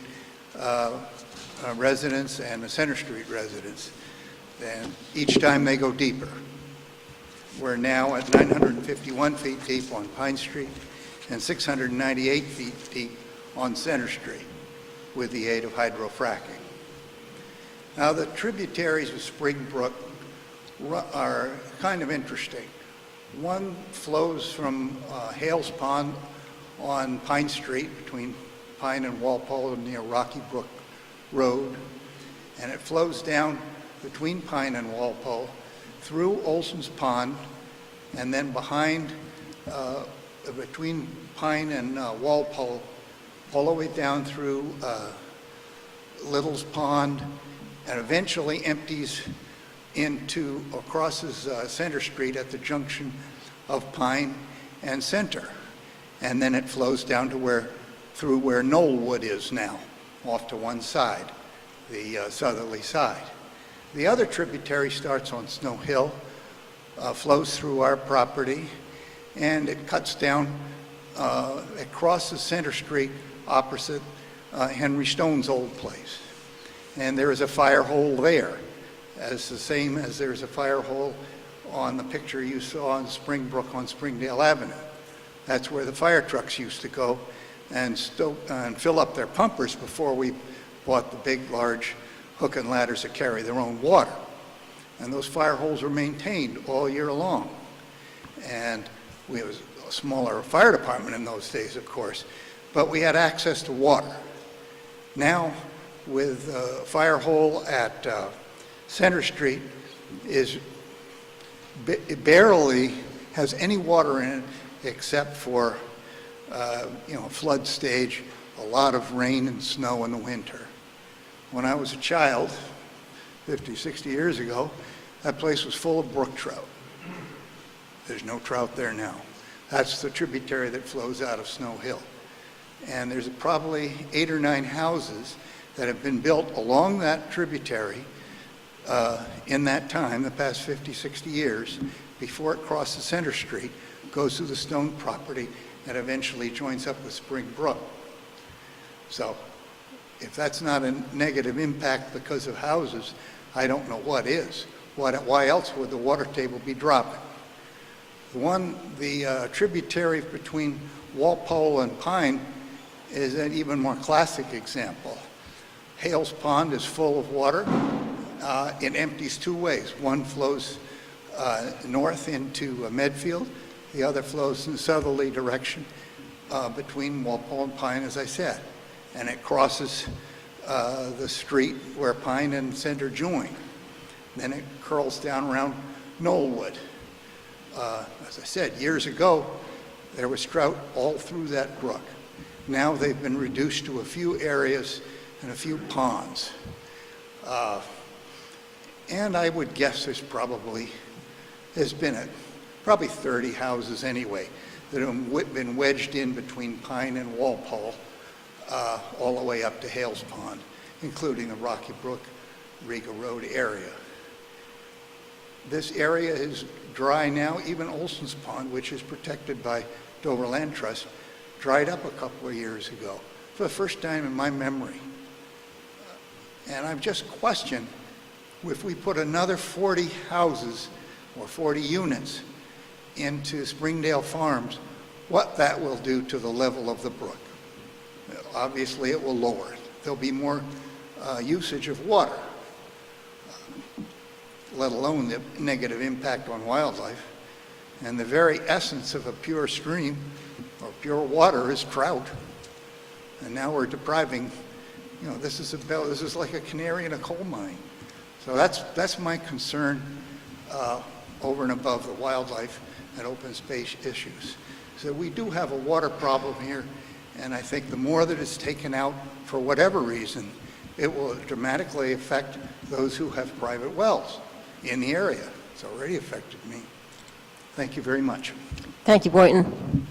residents and the Center Street residents. And each time they go deeper. We're now at 951 feet deep on Pine Street and 698 feet deep on Center Street with the aid of hydrofracking. Now the tributaries of Spring Brook are kind of interesting. One flows from Hales Pond on Pine Street between Pine and Walpole near Rocky Brook Road, and it flows down between Pine and Walpole through Olson's Pond, and then behind, between Pine and Walpole, all the way down through Little's Pond, and eventually empties crosses Center Street at the junction of Pine and Center. And then it flows down to through where Knollwood is now, off to one side, the southerly side. The other tributary starts on Snow Hill, flows through our property, and it cuts down, it crosses Center Street opposite Henry Stone's old place. And there is a fire hole there, as the same as there's a fire hole on the picture you saw in Springbrook on Springdale Avenue. That's where the fire trucks used to go and fill up their pumpers before we bought the big, large hook and ladders that carry their own water. And those fire holes were maintained all year long. And we was a smaller fire department in those days, of course, but we had access to water. Now, with the fire hole at Center Street is it barely has any water in it except for flood stage, a lot of rain and snow in the winter. When I was a child, 50, 60 years ago, that place was full of brook trout. There's no trout there now. That's the tributary that flows out of Snow Hill. And there's probably 8 or 9 houses that have been built along that tributary in that time, the past 50, 60 years, before it crosses Center Street, goes through the Stone property, and eventually joins up with Spring Brook. So if that's not a negative impact because of houses, I don't know what is. Why else would the water table be dropping? The tributary between Walpole and Pine is an even more classic example. Hales Pond is full of water. It empties 2 ways. One flows north into Medfield. The other flows in southerly direction between Walpole and Pine, as I said. And it crosses the street where Pine and Center join. Then it curls down around Knollwood. As I said, years ago, there was trout all through that brook. Now they've been reduced to a few areas and a few ponds. And I would guess there's been probably 30 houses anyway that have been wedged in between Pine and Walpole all the way up to Hales Pond, including the Rocky Brook, Riga Road area. This area is dry now. Even Olson's Pond, which is protected by Dover Land Trust, dried up a couple of years ago for the first time in my memory. And I've just questioned if we put another 40 houses or 40 units into Springdale Farms, what that will do to the level of the brook. Obviously, it will lower it. There'll be more usage of water, let alone the negative impact on wildlife. And the very essence of a pure stream or pure water is trout. And now we're depriving, this is like a canary in a coal mine. So that's my concern over and above the wildlife and open space issues. So we do have a water problem here, and I think the more that is taken out for whatever reason, it will dramatically affect those who have private wells in the area. It's already affected me. Thank you very much. Thank you, Boynton.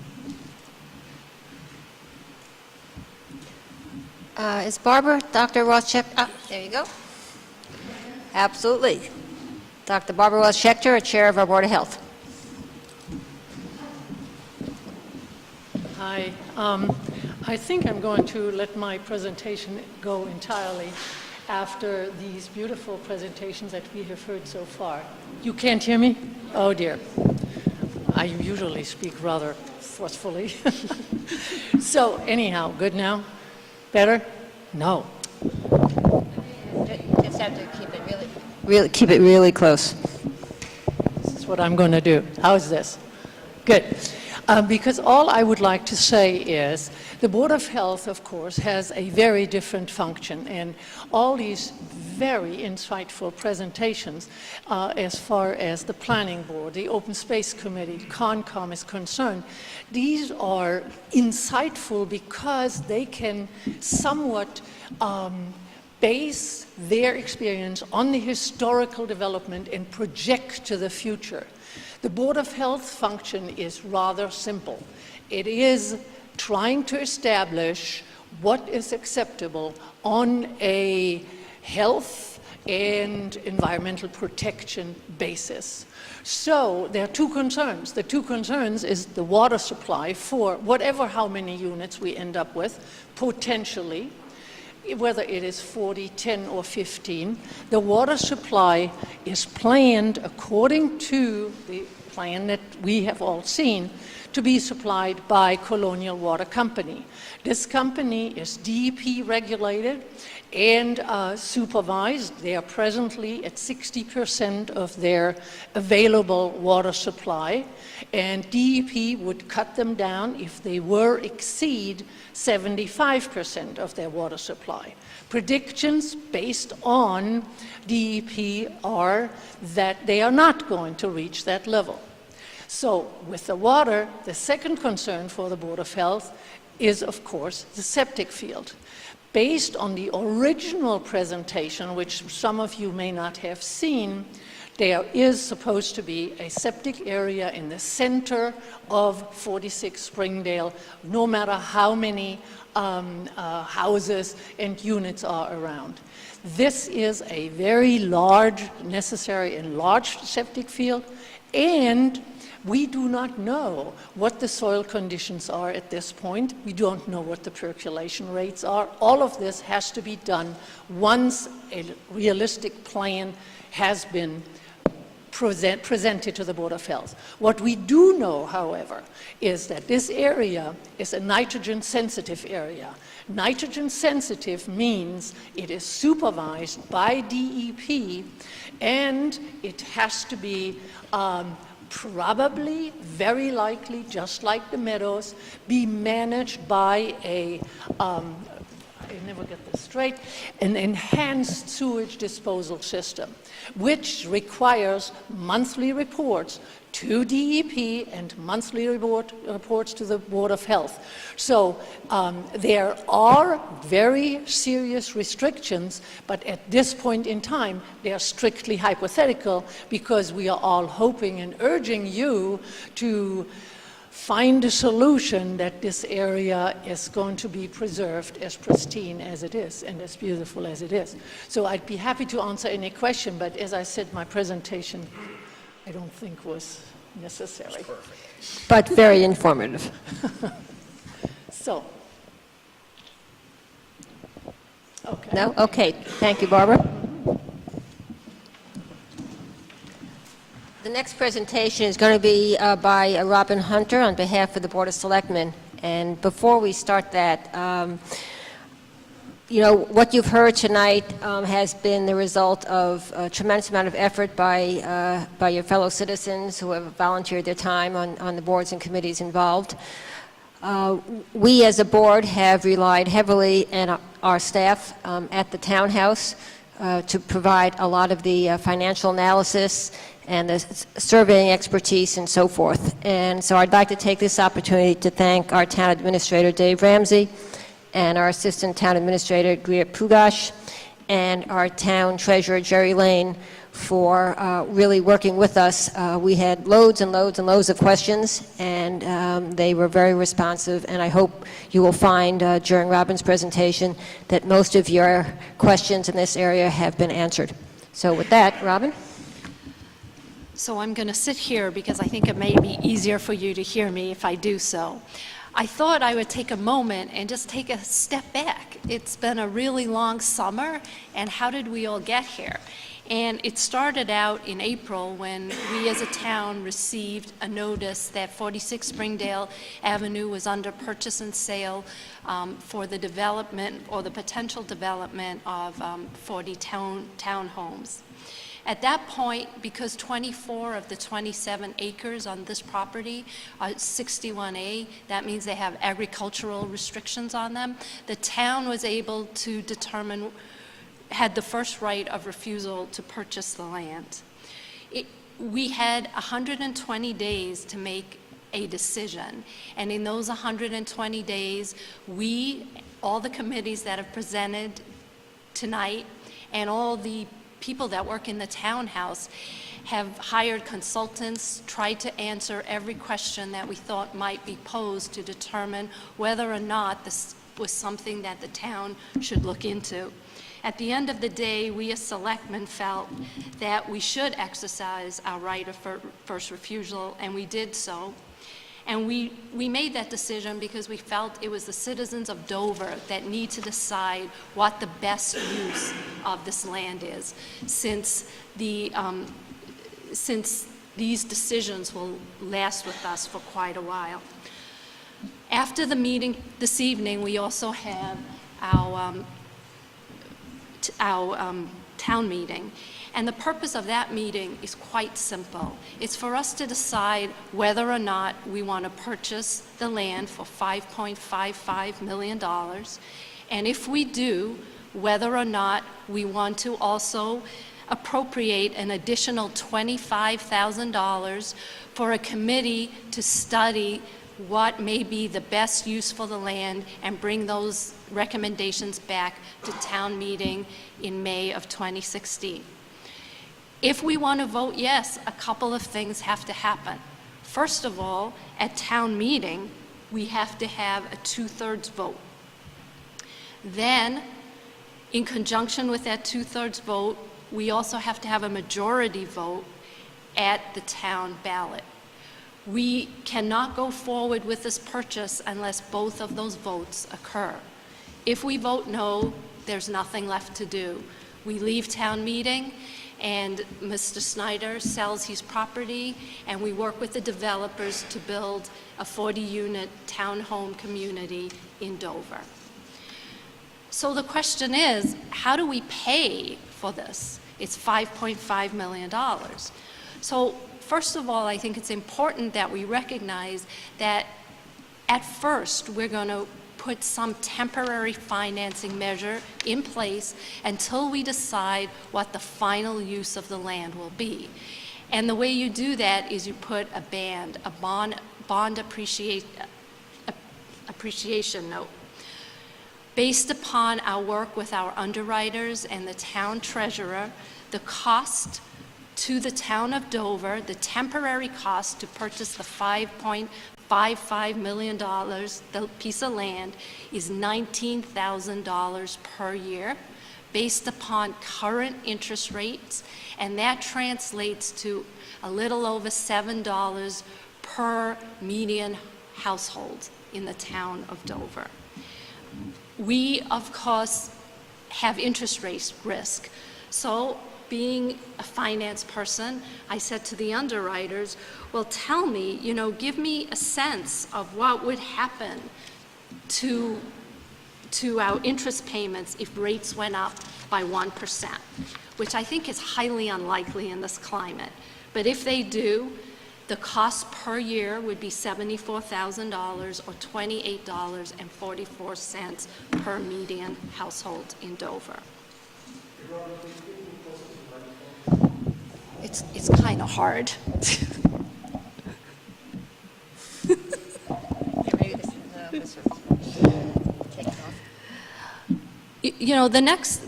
Is Dr. Ross-Schechter? There you go. Absolutely. Dr. Barbara Ross-Schechter, Chair of our Board of Health. Hi. I think I'm going to let my presentation go entirely after these beautiful presentations that we have heard so far. You can't hear me? Oh, dear. I usually speak rather forcefully. So anyhow, good now? Better? No. Just have to keep it really close. This is what I'm going to do. How's this? Good. Because all I would like to say is the Board of Health, of course, has a very different function, and all these very insightful presentations as far as the Planning Board, the Open Space Committee, CONCOM is concerned, these are insightful because they can somewhat base their experience on the historical development and project to the future. The Board of Health function is rather simple. It is trying to establish what is acceptable on a health and environmental protection basis. So there are two concerns. The two concerns is the water supply for whatever how many units we end up with, potentially, whether it is 40, 10, or 15. The water supply is planned according to the plan that we have all seen to be supplied by Colonial Water Company. This company is DEP regulated and supervised. They are presently at 60% of their available water supply, and DEP would cut them down if they were exceed 75% of their water supply. Predictions based on DEP are that they are not going to reach that level. So with the water, the second concern for the Board of Health is, of course, the septic field. Based on the original presentation, which some of you may not have seen, there is supposed to be a septic area in the center of 46 Springdale, no matter how many houses and units are around. This is a very large, necessary and large septic field, and we do not know what the soil conditions are at this point. We don't know what the percolation rates are. All of this has to be done once a realistic plan has been presented to the Board of Health. What we do know, however, is that this area is a nitrogen-sensitive area. Nitrogen-sensitive means it is supervised by DEP, and it has to be probably, very likely, just like the meadows, be managed by a, I never get this straight, an enhanced sewage disposal system, which requires monthly reports to DEP and monthly reports to the Board of Health. So there are very serious restrictions, but at this point in time, they are strictly hypothetical because we are all hoping and urging you to find a solution that this area is going to be preserved as pristine as it is and as beautiful as it is. So I'd be happy to answer any question, but as I said, my presentation I don't think was necessary. But very informative. So, okay. No? Okay. Thank you, Barbara. The next presentation is going to be by Robin Hunter on behalf of the Board of Selectmen. And before we start that, you know, what you've heard tonight has been the result of a tremendous amount of effort by your fellow citizens who have volunteered their time on the boards and committees involved. We as a board have relied heavily on our staff at the townhouse to provide a lot of the financial analysis and the surveying expertise and so forth. And so I'd like to take this opportunity to thank our town administrator, Dave Ramsey, and our assistant town administrator, Griya Pugash, and our town treasurer, Jerry Lane, for really working with us. We had loads and loads and loads of questions, and they were very responsive, and I hope you will find during Robin's presentation that most of your questions in this area have been answered. So with that, Robin? So I'm going to sit here because I think it may be easier for you to hear me if I do so. I thought I would take a moment and just take a step back. It's been a really long summer, and how did we all get here? And it started out in April when we as a town received a notice that 46 Springdale Avenue was under purchase and sale for the development or the potential development of 40 townhomes. At that point, because 24 of the 27 acres on this property are 61A, that means they have agricultural restrictions on them, the town was able to determine, had the first right of refusal to purchase the land. We had 120 days to make a decision, and in those 120 days, all the committees that have presented tonight, and all the people that work in the townhouse have hired consultants, tried to answer every question that we thought might be posed to determine whether or not this was something that the town should look into. At the end of the day, we as selectmen felt that we should exercise our right of first refusal, and we did so. And we made that decision because we felt it was the citizens of Dover that need to decide what the best use of this land is, since these decisions will last with us for quite a while. After the meeting this evening, we also have our town meeting. And the purpose of that meeting is quite simple. It's for us to decide whether or not we want to purchase the land for $5.55 million. And if we do, whether or not we want to also appropriate an additional $25,000 for a committee to study what may be the best use for the land and bring those recommendations back to town meeting in May of 2016. If we want to vote yes, a couple of things have to happen. First of all, at town meeting, we have to have a 2/3 vote. Then, in conjunction with that 2/3 vote, we also have to have a majority vote at the town ballot. We cannot go forward with this purchase unless both of those votes occur. If we vote no, there's nothing left to do. We leave town meeting, and Mr. Snyder sells his property, and we work with the developers to build a 40-unit townhome community in Dover. So the question is, how do we pay for this? It's $5.5 million. So first of all, I think it's important that we recognize that at first we're going to put some temporary financing measure in place until we decide what the final use of the land will be. And the way you do that is you put a bond appreciation note. Based upon our work with our underwriters and the town treasurer, the cost to the town of Dover, the temporary cost to purchase the $5.55 million, the piece of land, is $19,000 per year based upon current interest rates, and that translates to a little over $7 per median household in the town of Dover. We, of course, have interest rate risk. So being a finance person, I said to the underwriters, well, tell me, give me a sense of what would happen to our interest payments if rates went up by 1%, which I think is highly unlikely in this climate. But if they do, the cost per year would be $74,000 or $28.44 per median household in Dover. It's kind of hard.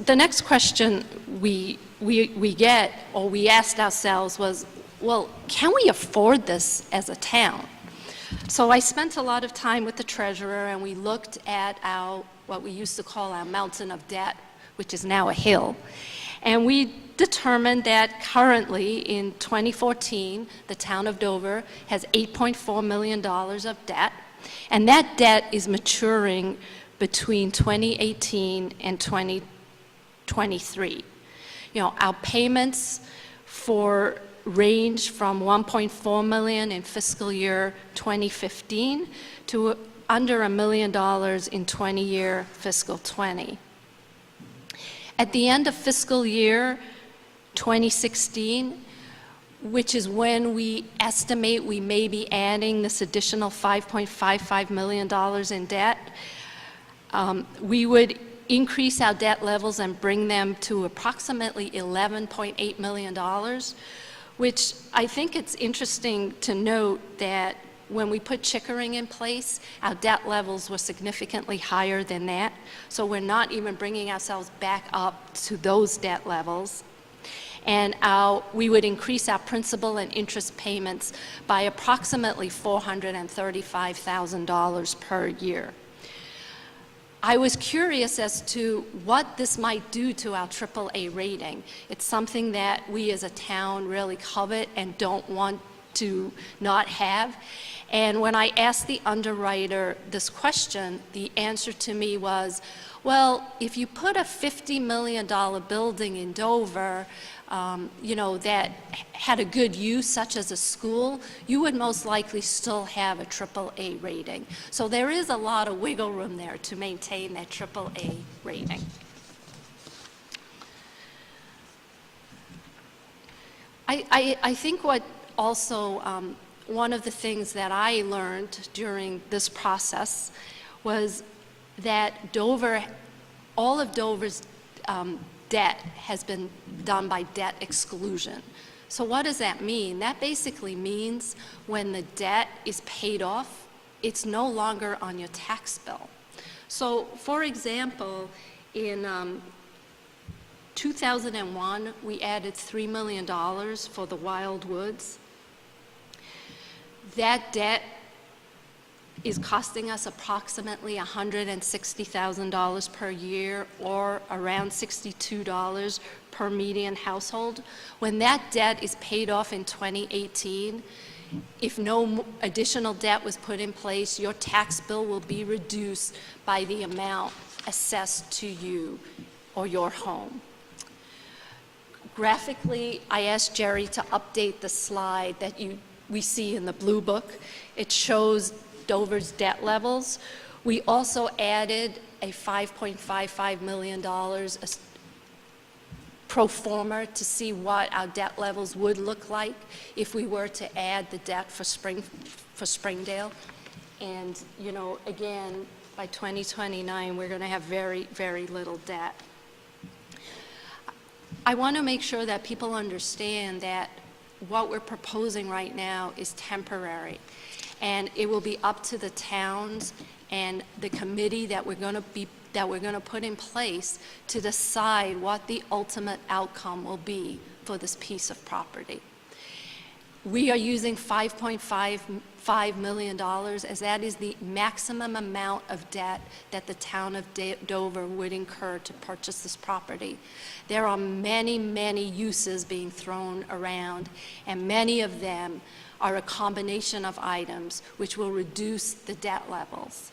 The next question we get, or we asked ourselves, was, well, can we afford this as a town? So I spent a lot of time with the treasurer, and we looked at what we used to call our mountain of debt, which is now a hill. And we determined that currently in 2014, the town of Dover has $8.4 million of debt, and that debt is maturing between 2018 and 2023. Our payments range from $1.4 million in fiscal year 2015 to under $1 million in 20-year fiscal 20. At the end of fiscal year 2016, which is when we estimate we may be adding this additional $5.55 million in debt, we would increase our debt levels and bring them to approximately $11.8 million, which I think it's interesting to note that when we put Chickering in place, our debt levels were significantly higher than that. So we're not even bringing ourselves back up to those debt levels. And we would increase our principal and interest payments by approximately $435,000 per year. I was curious as to what this might do to our AAA rating. It's something that we as a town really covet and don't want to not have. And when I asked the underwriter this question, the answer to me was, well, if you put a $50 million building in Dover, that had a good use, such as a school, you would most likely still have a AAA rating. So there is a lot of wiggle room there to maintain that AAA rating. I think what also, one of the things that I learned during this process was that Dover, all of Dover's debt has been done by debt exclusion. So what does that mean? That basically means when the debt is paid off, it's no longer on your tax bill. So for example, in 2001, we added $3 million for the Wild Woods. That debt is costing us approximately $160,000 per year, or around $62 per median household. When that debt is paid off in 2018, if no additional debt was put in place, your tax bill will be reduced by the amount assessed to you or your home. Graphically, I asked Jerry to update the slide that we see in the blue book. It shows Dover's debt levels. We also added a $5.55 million pro forma to see what our debt levels would look like if we were to add the debt for Springdale. And, again, by 2029, we're going to have very, very little debt. I want to make sure that people understand that what we're proposing right now is temporary. And it will be up to the towns and the committee that we're going to put in place to decide what the ultimate outcome will be for this piece of property. We are using $5.55 million, as that is the maximum amount of debt that the town of Dover would incur to purchase this property. There are many, many uses being thrown around, and many of them are a combination of items which will reduce the debt levels.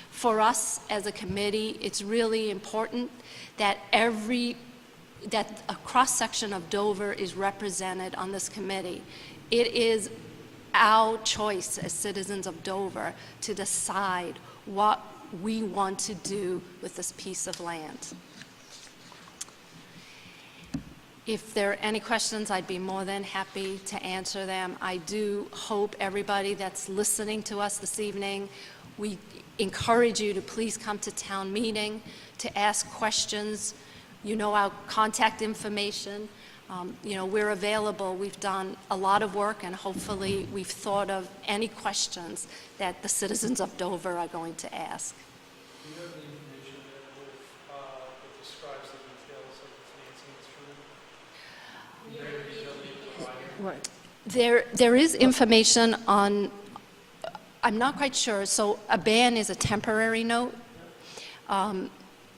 For us as a committee, it's really important that a cross-section of Dover is represented on this committee. It is our choice as citizens of Dover to decide what we want to do with this piece of land. If there are any questions, I'd be more than happy to answer them. I do hope everybody that's listening to us this evening, we encourage you to please come to town meeting to ask questions. You know our contact information. We're available. We've done a lot of work, and hopefully we've thought of any questions that the citizens of Dover are going to ask. Do you have the information available that describes the details of the financing instrument? There is information on, I'm not quite sure, so a ban is a temporary note.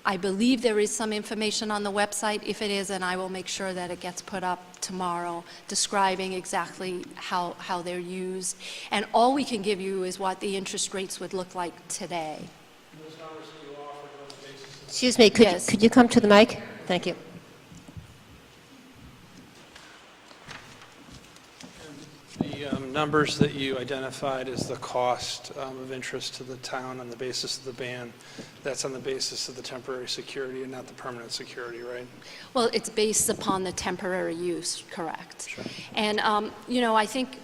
I believe there is some information on the website. If it isn't, I will make sure that it gets put up tomorrow, describing exactly how they're used. And all we can give you is what the interest rates would look like today. Those numbers that you offered on the basis of Excuse me, Yes. could you come to the mic? Thank you. the numbers that you identified as the cost of interest to the town on the basis of the ban, that's on the basis of the temporary security and not the permanent security, right? Well, it's based upon the temporary use, correct. Sure. And, I think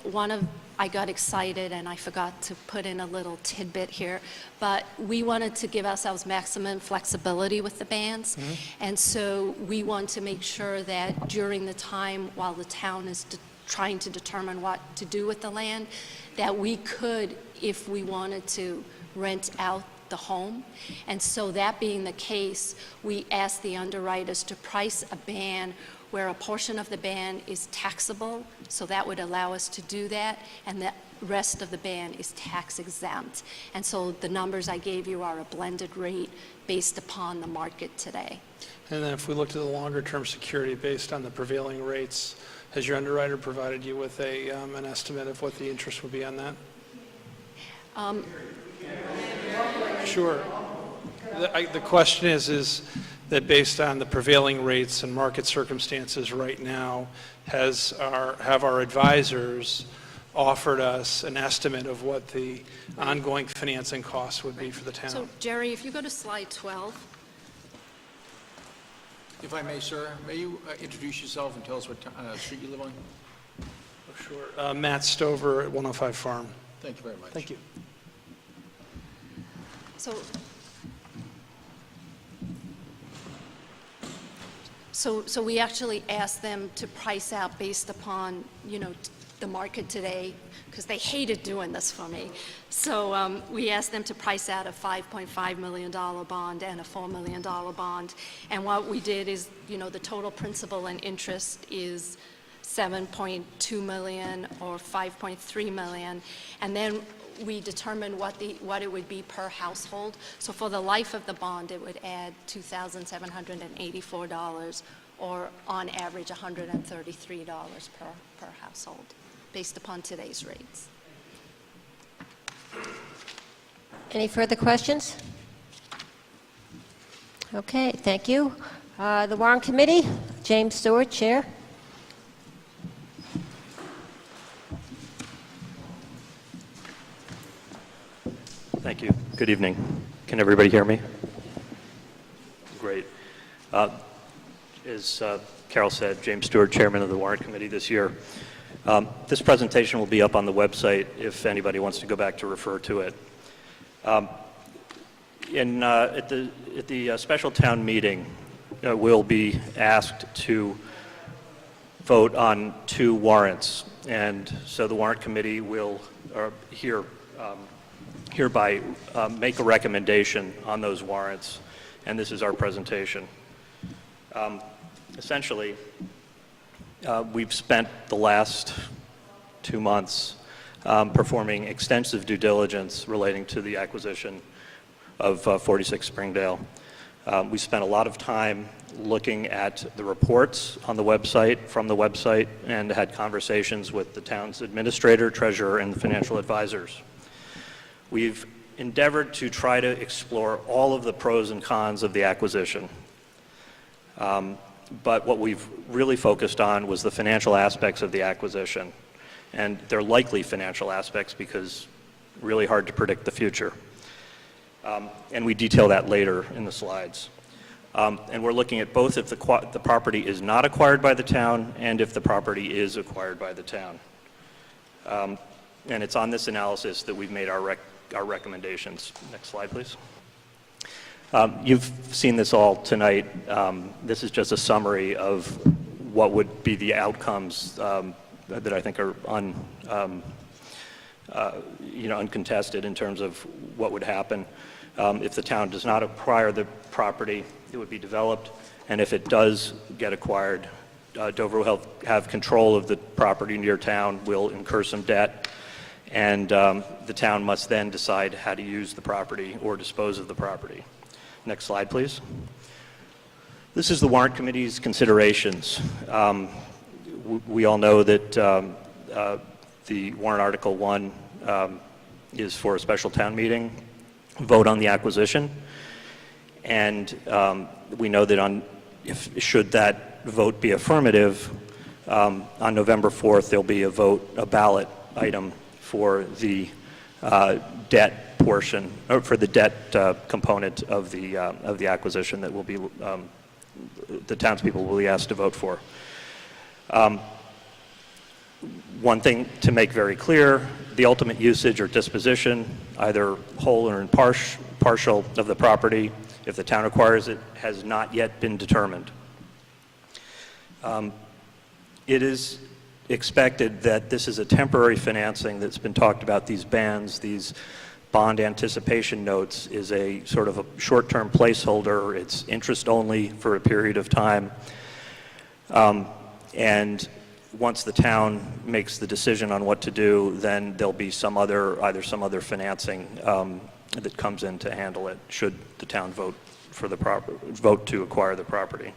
I got excited and I forgot to put in a little tidbit here, but we wanted to give ourselves maximum flexibility with the bans. Mm-hmm. And so we want to make sure that during the time while the town is trying to determine what to do with the land, that we could, if we wanted to, rent out the home. And so that being the case, we asked the underwriters to price a ban where a portion of the ban is taxable, so that would allow us to do that, and the rest of the ban is tax exempt. And so the numbers I gave you are a blended rate based upon the market today. And then if we looked at the longer-term security based on the prevailing rates, has your underwriter provided you with an estimate of what the interest would be on that? Sure. The question is that based on the prevailing rates and market circumstances right now, have our advisors offered us an estimate of what the ongoing financing costs would be for the town? So Jerry, if you go to slide 12. If I may, sir, may you introduce yourself and tell us what street you live on? Oh, sure. Matt Stover at 105 Farm. Thank you very much. Thank you. So we actually asked them to price out based upon, the market today, because they hated doing this for me. So we asked them to price out a $5.5 million bond and a $4 million bond. And what we did is, the total principal and interest is $7.2 million or $5.3 million. And then we determined what it would be per household. So for the life of the bond, it would add $2,784, or on average $133 per household, based upon today's rates. Any further questions? Okay, thank you. The Warrant Committee, James Stewart, Chair. Thank you. Good evening. Can everybody hear me? Great. As Carol said, James Stewart, Chairman of the Warrant Committee this year. This presentation will be up on the website if anybody wants to go back to refer to it. At the special town meeting, we'll be asked to vote on 2 warrants, and so the Warrant Committee will hereby make a recommendation on those warrants, and this is our presentation. Essentially, we've spent the last 2 months performing extensive due diligence relating to the acquisition of 46 Springdale. We spent a lot of time looking at the reports on the website, from the website, and had conversations with the town's administrator, treasurer, and financial advisors. We've endeavored to try to explore all of the pros and cons of the acquisition. But what we've really focused on was the financial aspects of the acquisition. And they're likely financial aspects because really hard to predict the future. And we detail that later in the slides. And we're looking at both if the property is not acquired by the town and if the property is acquired by the town. And it's on this analysis that we've made our recommendations. Next slide, please. You've seen this all tonight. This is just a summary of what would be the outcomes that I think are uncontested in terms of what would happen. If the town does not acquire the property, it would be developed, and if it does get acquired, Dover will have control of the property near town, will incur some debt, and the town must then decide how to use the property or dispose of the property. Next slide, please. This is the Warrant Committee's considerations. We all know that the Warrant Article 1 is for a special town meeting, vote on the acquisition, and we know that should that vote be affirmative, on November 4th there'll be a ballot item for the debt portion, or for the debt component of the acquisition that will be the townspeople will be asked to vote for. One thing to make very clear, the ultimate usage or disposition, either whole or in partial of the property, if the town acquires it, has not yet been determined. It is expected that this is a temporary financing that's been talked about. These bans, these bond anticipation notes, is a sort of a short-term placeholder. It's interest only for a period of time. And once the town makes the decision on what to do, then there'll be either some other financing that comes in to handle it, should the town vote to acquire the property.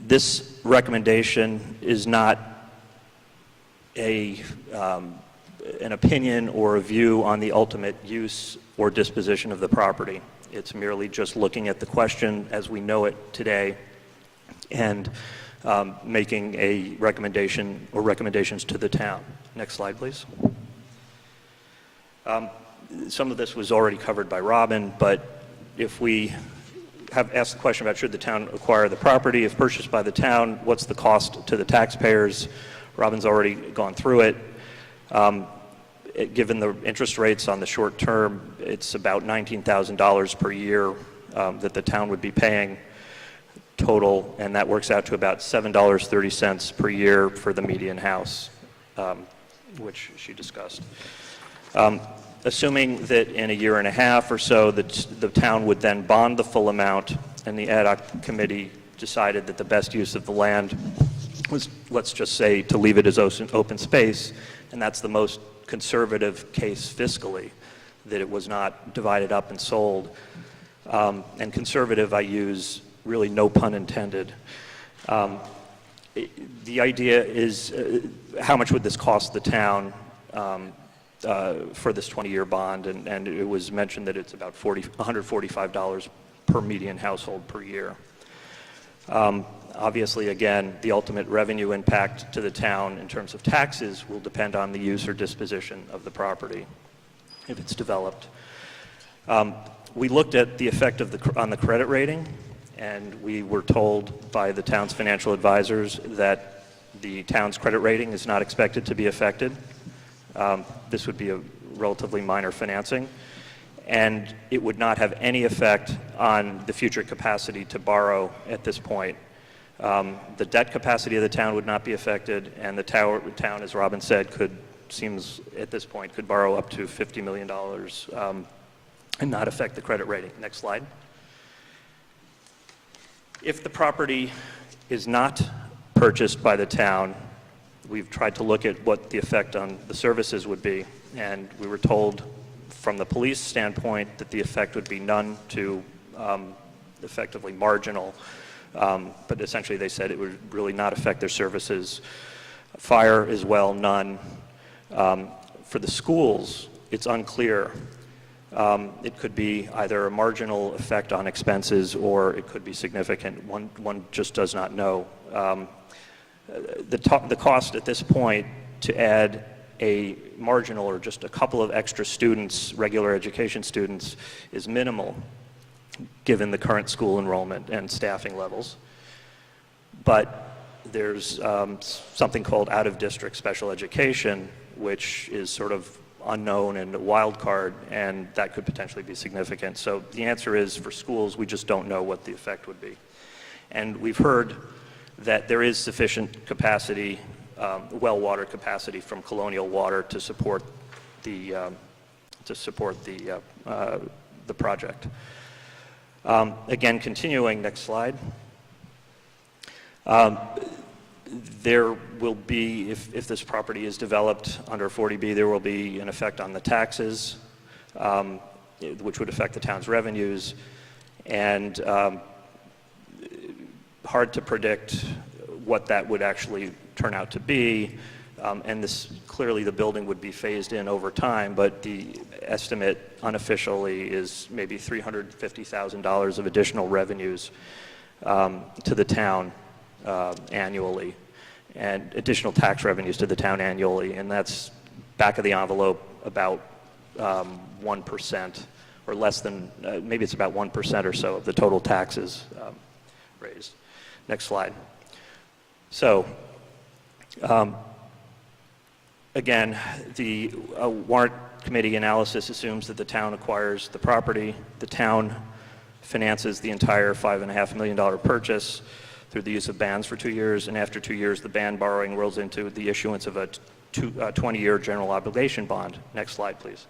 This recommendation is not an opinion or a view on the ultimate use or disposition of the property. It's merely just looking at the question as we know it today and making a recommendation or recommendations to the town. Next slide, please. Some of this was already covered by Robin, but if we have asked the question about should the town acquire the property, if purchased by the town, what's the cost to the taxpayers? Robin's already gone through it. Given the interest rates on the short term, it's about $19,000 per year that the town would be paying total, and that works out to about $7.30 per year for the median house, which she discussed. Assuming that in a year and a half or so, the town would then bond the full amount, and the ad hoc committee decided that the best use of the land was, let's just say, to leave it as open space, and that's the most conservative case fiscally, that it was not divided up and sold. And conservative, I use really no pun intended. The idea is how much would this cost the town for this 20-year bond, and it was mentioned that it's about $145 per median household per year. Obviously, again, the ultimate revenue impact to the town in terms of taxes will depend on the use or disposition of the property if it's developed. We looked at the effect on the credit rating, and we were told by the town's financial advisors that the town's credit rating is not expected to be affected. This would be a relatively minor financing, and it would not have any effect on the future capacity to borrow at this point. The debt capacity of the town would not be affected, and the town, as Robin said, seems at this point could borrow up to $50 million and not affect the credit rating. Next slide. If the property is not purchased by the town, we've tried to look at what the effect on the services would be, and we were told from the police standpoint that the effect would be none to effectively marginal, but essentially they said it would really not affect their services. Fire as well, none. For the schools, it's unclear. It could be either a marginal effect on expenses or it could be significant. One just does not know. The cost at this point to add a marginal or just a couple of extra students, regular education students, is minimal given the current school enrollment and staffing levels. But there's something called out-of-district special education, which is sort of unknown and a wild card, and that could potentially be significant. So the answer is, for schools, we just don't know what the effect would be. And we've heard that there is sufficient capacity, well water capacity from Colonial Water to support the project. Again, continuing, next slide. There will be, if this property is developed under 40B, there will be an effect on the taxes, which would affect the town's revenues, and hard to predict what that would actually turn out to be. And this, clearly the building would be phased in over time, but the estimate unofficially is maybe $350,000 of additional revenues to the town annually, and additional tax revenues to the town annually, and that's back of the envelope about 1% or less than, maybe it's about 1% or so of the total taxes raised. Next slide. So, again, the warrant committee analysis assumes that the town acquires the property, the town finances the entire $5.5 million purchase through the use of bonds for 2 years, and after 2 years, the bond borrowing rolls into the issuance of a 20-year general obligation bond. Next slide, please.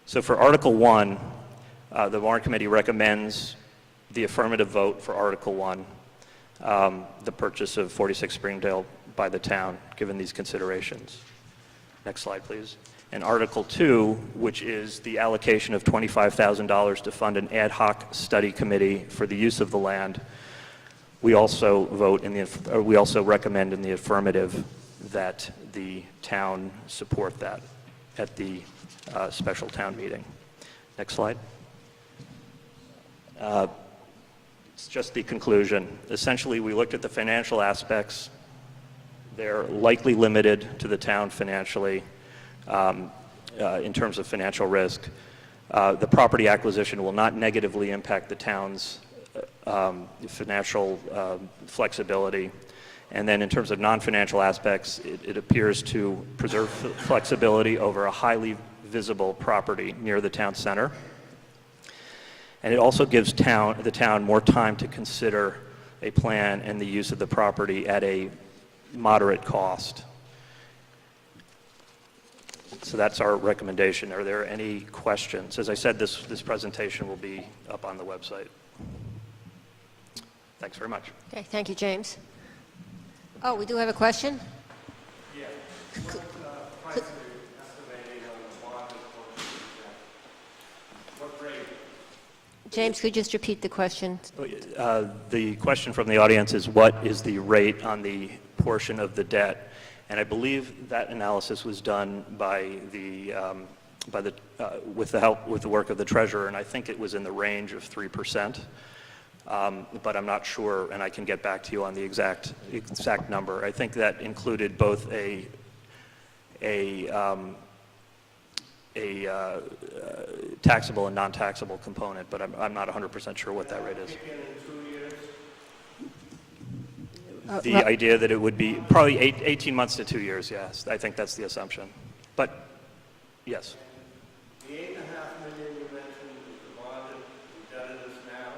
So for Article 1, the warrant committee recommends the affirmative vote for Article 1. the purchase of 46 Springdale by the town, given these considerations. Next slide, please. And Article 2, which is the allocation of $25,000 to fund an ad hoc study committee for the use of the land, we also recommend in the affirmative that the town support that at the special town meeting. Next slide. It's just the conclusion. Essentially, we looked at the financial aspects. They're likely limited to the town financially in terms of financial risk. The property acquisition will not negatively impact the town's financial flexibility. And then in terms of non-financial aspects, it appears to preserve flexibility over a highly visible property near the town center. And it also gives the town more time to consider a plan and the use of the property at a moderate cost. So that's our recommendation. Are there any questions? As I said, this presentation will be up on the website. Thanks very much. Okay, thank you, James. Oh, we do have a question? Yeah. What price are you estimating on the bond what rate? James, could you just repeat the question? The question from the audience is, what is the rate on the portion of the debt? And I believe that analysis was done with the work of the treasurer, and I think it was in the range of 3%. But I'm not sure, and I can get back to you on the exact number. I think that included both a taxable and non-taxable component, but I'm not 100% sure what that rate is. The idea that it would be probably 18 months to 2 years, yes. I think that's the assumption. But, yes. The $8.5 million you mentioned is the bonded indebtedness now,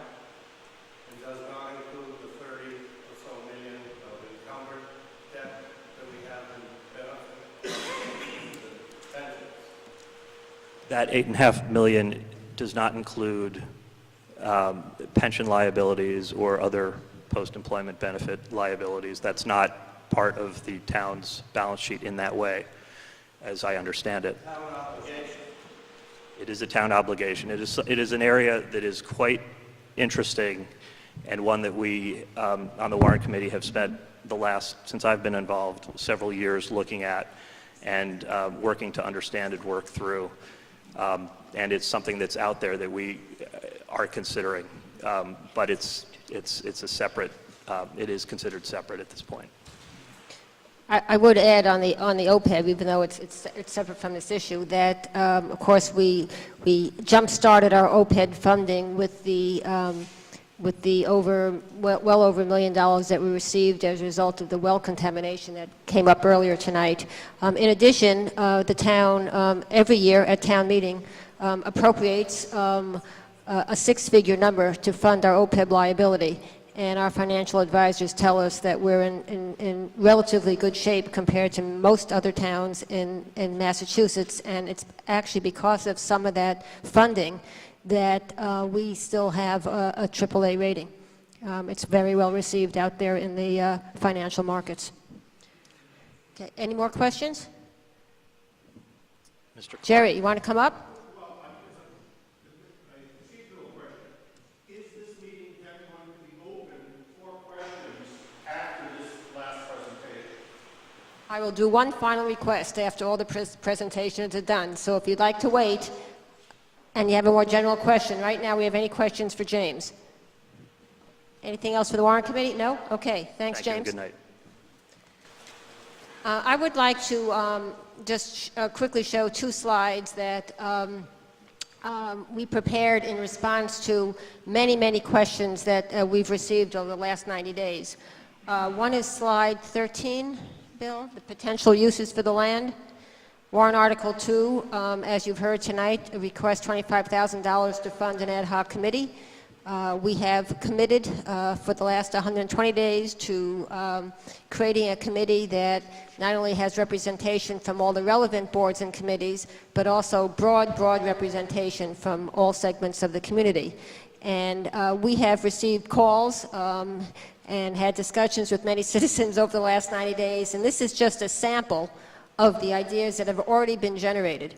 and does not include the 30 or so million of encumbered debt that we have in benefits. That $8.5 million does not include pension liabilities or other post-employment benefit liabilities. That's not part of the town's balance sheet in that way, as I understand it. Town obligation. It is a town obligation. It is an area that is quite interesting, and one that we on the Warrant Committee have spent since I've been involved, several years looking at and working to understand and work through. And it's something that's out there that we are considering, but it's a separate, it is considered separate at this point. I would add on the OPEB, even though it's separate from this issue, that of course we jump-started our OPEB funding with the well over $1 million that we received as a result of the well contamination that came up earlier tonight. In addition, the town every year at town meeting appropriates a six-figure number to fund our OPEB liability, and our financial advisors tell us that we're in relatively good shape compared to most other towns in Massachusetts, and it's actually because of some of that funding that we still have a AAA rating. It's very well received out there in the financial markets. Okay, any more questions? Mr. Jerry, you want to come up? I will do one final request after all the presentations are done. So if you'd like to wait and you have a more general question, right now we have any questions for James? Anything else for the Warrant Committee? No? Okay. Thanks, Thank you, James. good night. I would like to just quickly show two slides that we prepared in response to many, many questions that we've received over the last 90 days. One is slide 13. Bill, the potential uses for the land. Warrant Article 2, as you've heard tonight, requests $25,000 to fund an ad hoc committee. We have committed for the last 120 days to creating a committee that not only has representation from all the relevant boards and committees, but also broad representation from all segments of the community. And we have received calls and had discussions with many citizens over the last 90 days, and this is just a sample of the ideas that have already been generated.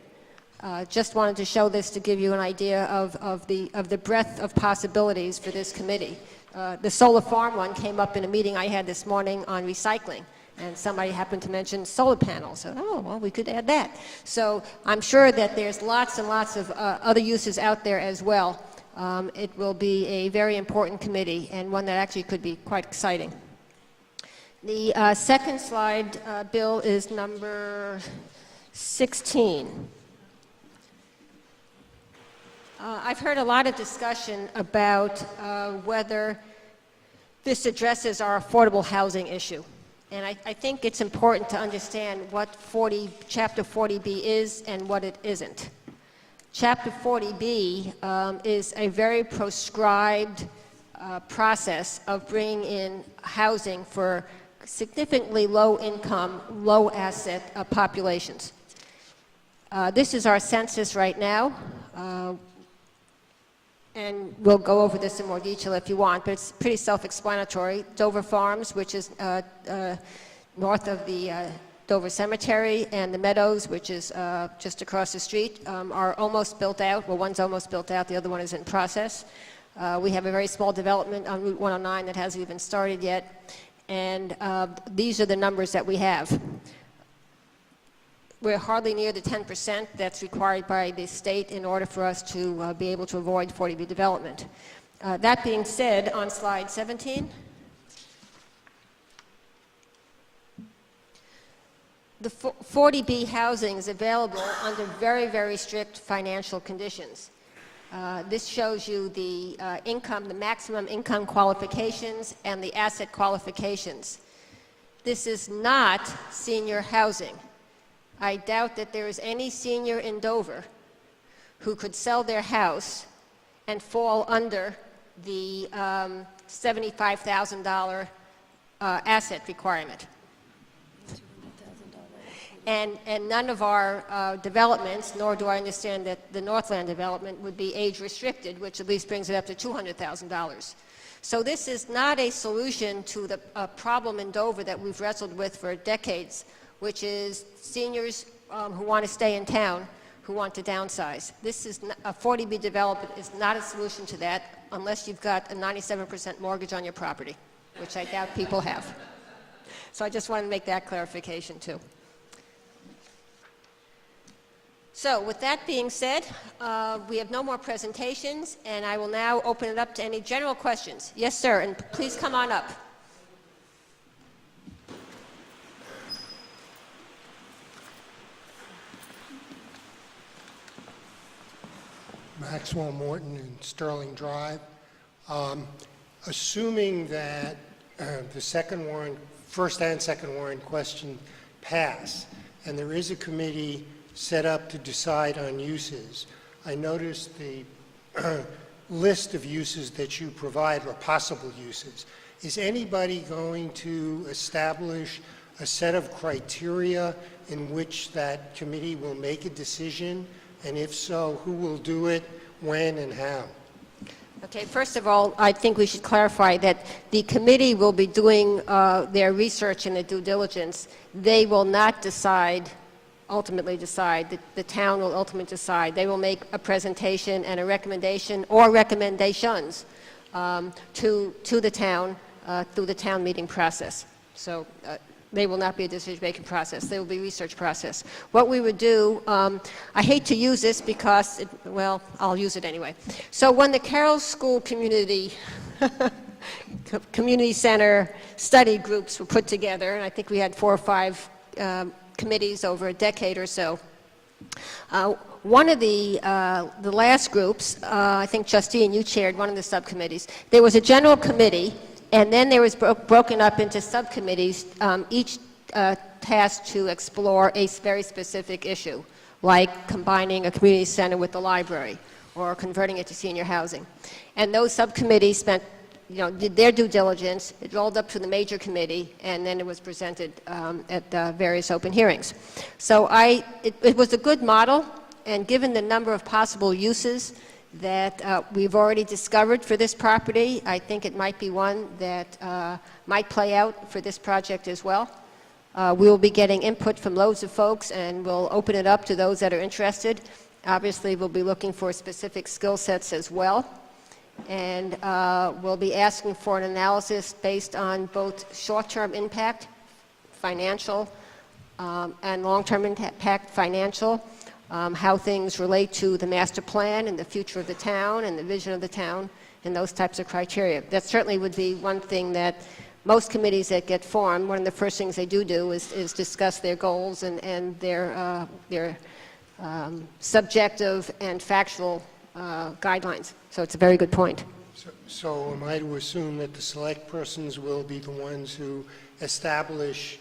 Just wanted to show this to give you an idea of the breadth of possibilities for this committee. The solar farm one came up in a meeting I had this morning on recycling, and somebody happened to mention solar panels. So, oh, well, we could add that. So I'm sure that there's lots and lots of other uses out there as well. It will be a very important committee and one that actually could be quite exciting. The second slide, Bill, is number 16. I've heard a lot of discussion about whether this addresses our affordable housing issue. And I think it's important to understand what Chapter 40B is and what it isn't. Chapter 40B is a very proscribed process of bringing in housing for significantly low income, low asset populations. This is our census right now. And we'll go over this in more detail if you want, but it's pretty self-explanatory. Dover Farms, which is north of the Dover Cemetery, and the Meadows, which is just across the street, are almost built out. Well, one's almost built out, the other one is in process. We have a very small development on Route 109 that hasn't even started yet, and these are the numbers that we have. We're hardly near the 10% that's required by the state in order for us to be able to avoid 40B development. That being said, on slide 17, the 40B housing is available under very, very strict financial conditions. This shows you the income, the maximum income qualifications and the asset qualifications. This is not senior housing. I doubt that there is any senior in Dover who could sell their house and fall under the $75,000 asset requirement. And none of our developments, nor do I understand that the Northland development would be age restricted, which at least brings it up to $200,000. So this is not a solution to the problem in Dover that we've wrestled with for decades, which is seniors who want to stay in town, who want to downsize. This is a 40B development is not a solution to that unless you've got a 97% mortgage on your property, which I doubt people have. So I just wanted to make that clarification too. So with that being said, we have no more presentations, and I will now open it up to any general questions. Yes, sir, and please come on up. Maxwell Morton and Sterling Drive. Assuming that the first and second warrant question pass, and there is a committee set up to decide on uses, I noticed the list of uses that you provide, or possible uses. Is anybody going to establish a set of criteria in which that committee will make a decision? And if so, who will do it, when, and how? Okay, first of all, I think we should clarify that the committee will be doing their research and their due diligence. They will not ultimately decide. The town will ultimately decide. They will make a presentation and a recommendation or recommendations to the town through the town meeting process. So they will not be a decision-making process. They will be a research process. What we would do, I hate to use this because, well, I'll use it anyway. So when the Carroll School Community Center study groups were put together, and I think we had 4 or 5 committees over a decade or so, one of the last groups, I think Justine, you chaired one of the subcommittees, there was a general committee, and then there was broken up into subcommittees, each tasked to explore a very specific issue, like combining a community center with the library or converting it to senior housing. And those subcommittees did their due diligence, it rolled up to the major committee, and then it was presented at various open hearings. So it was a good model, and given the number of possible uses, that we've already discovered for this property. I think it might be one that might play out for this project as well. We will be getting input from loads of folks, and we'll open it up to those that are interested. Obviously, we'll be looking for specific skill sets as well. And we'll be asking for an analysis based on both short-term impact, financial, and long-term impact, financial, how things relate to the master plan and the future of the town and the vision of the town and those types of criteria. That certainly would be one thing that most committees that get formed, one of the first things they do is discuss their goals and their subjective and factual guidelines. So it's a very good point. So am I to assume that the select persons will be the ones who establish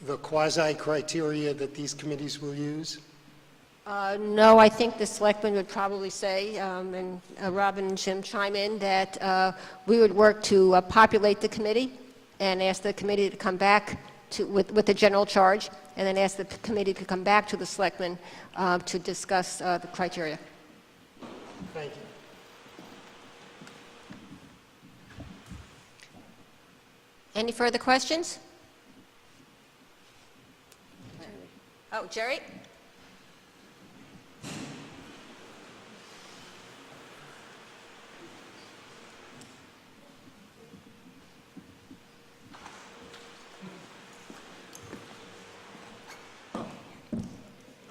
the quasi-criteria that these committees will use? No, I think the selectmen would probably say, and Robin and Jim chime in, that we would work to populate the committee and ask the committee to come back with the general charge, and then ask the committee to come back to the selectmen to discuss the criteria. Thank you. Any further questions? Oh, Jerry?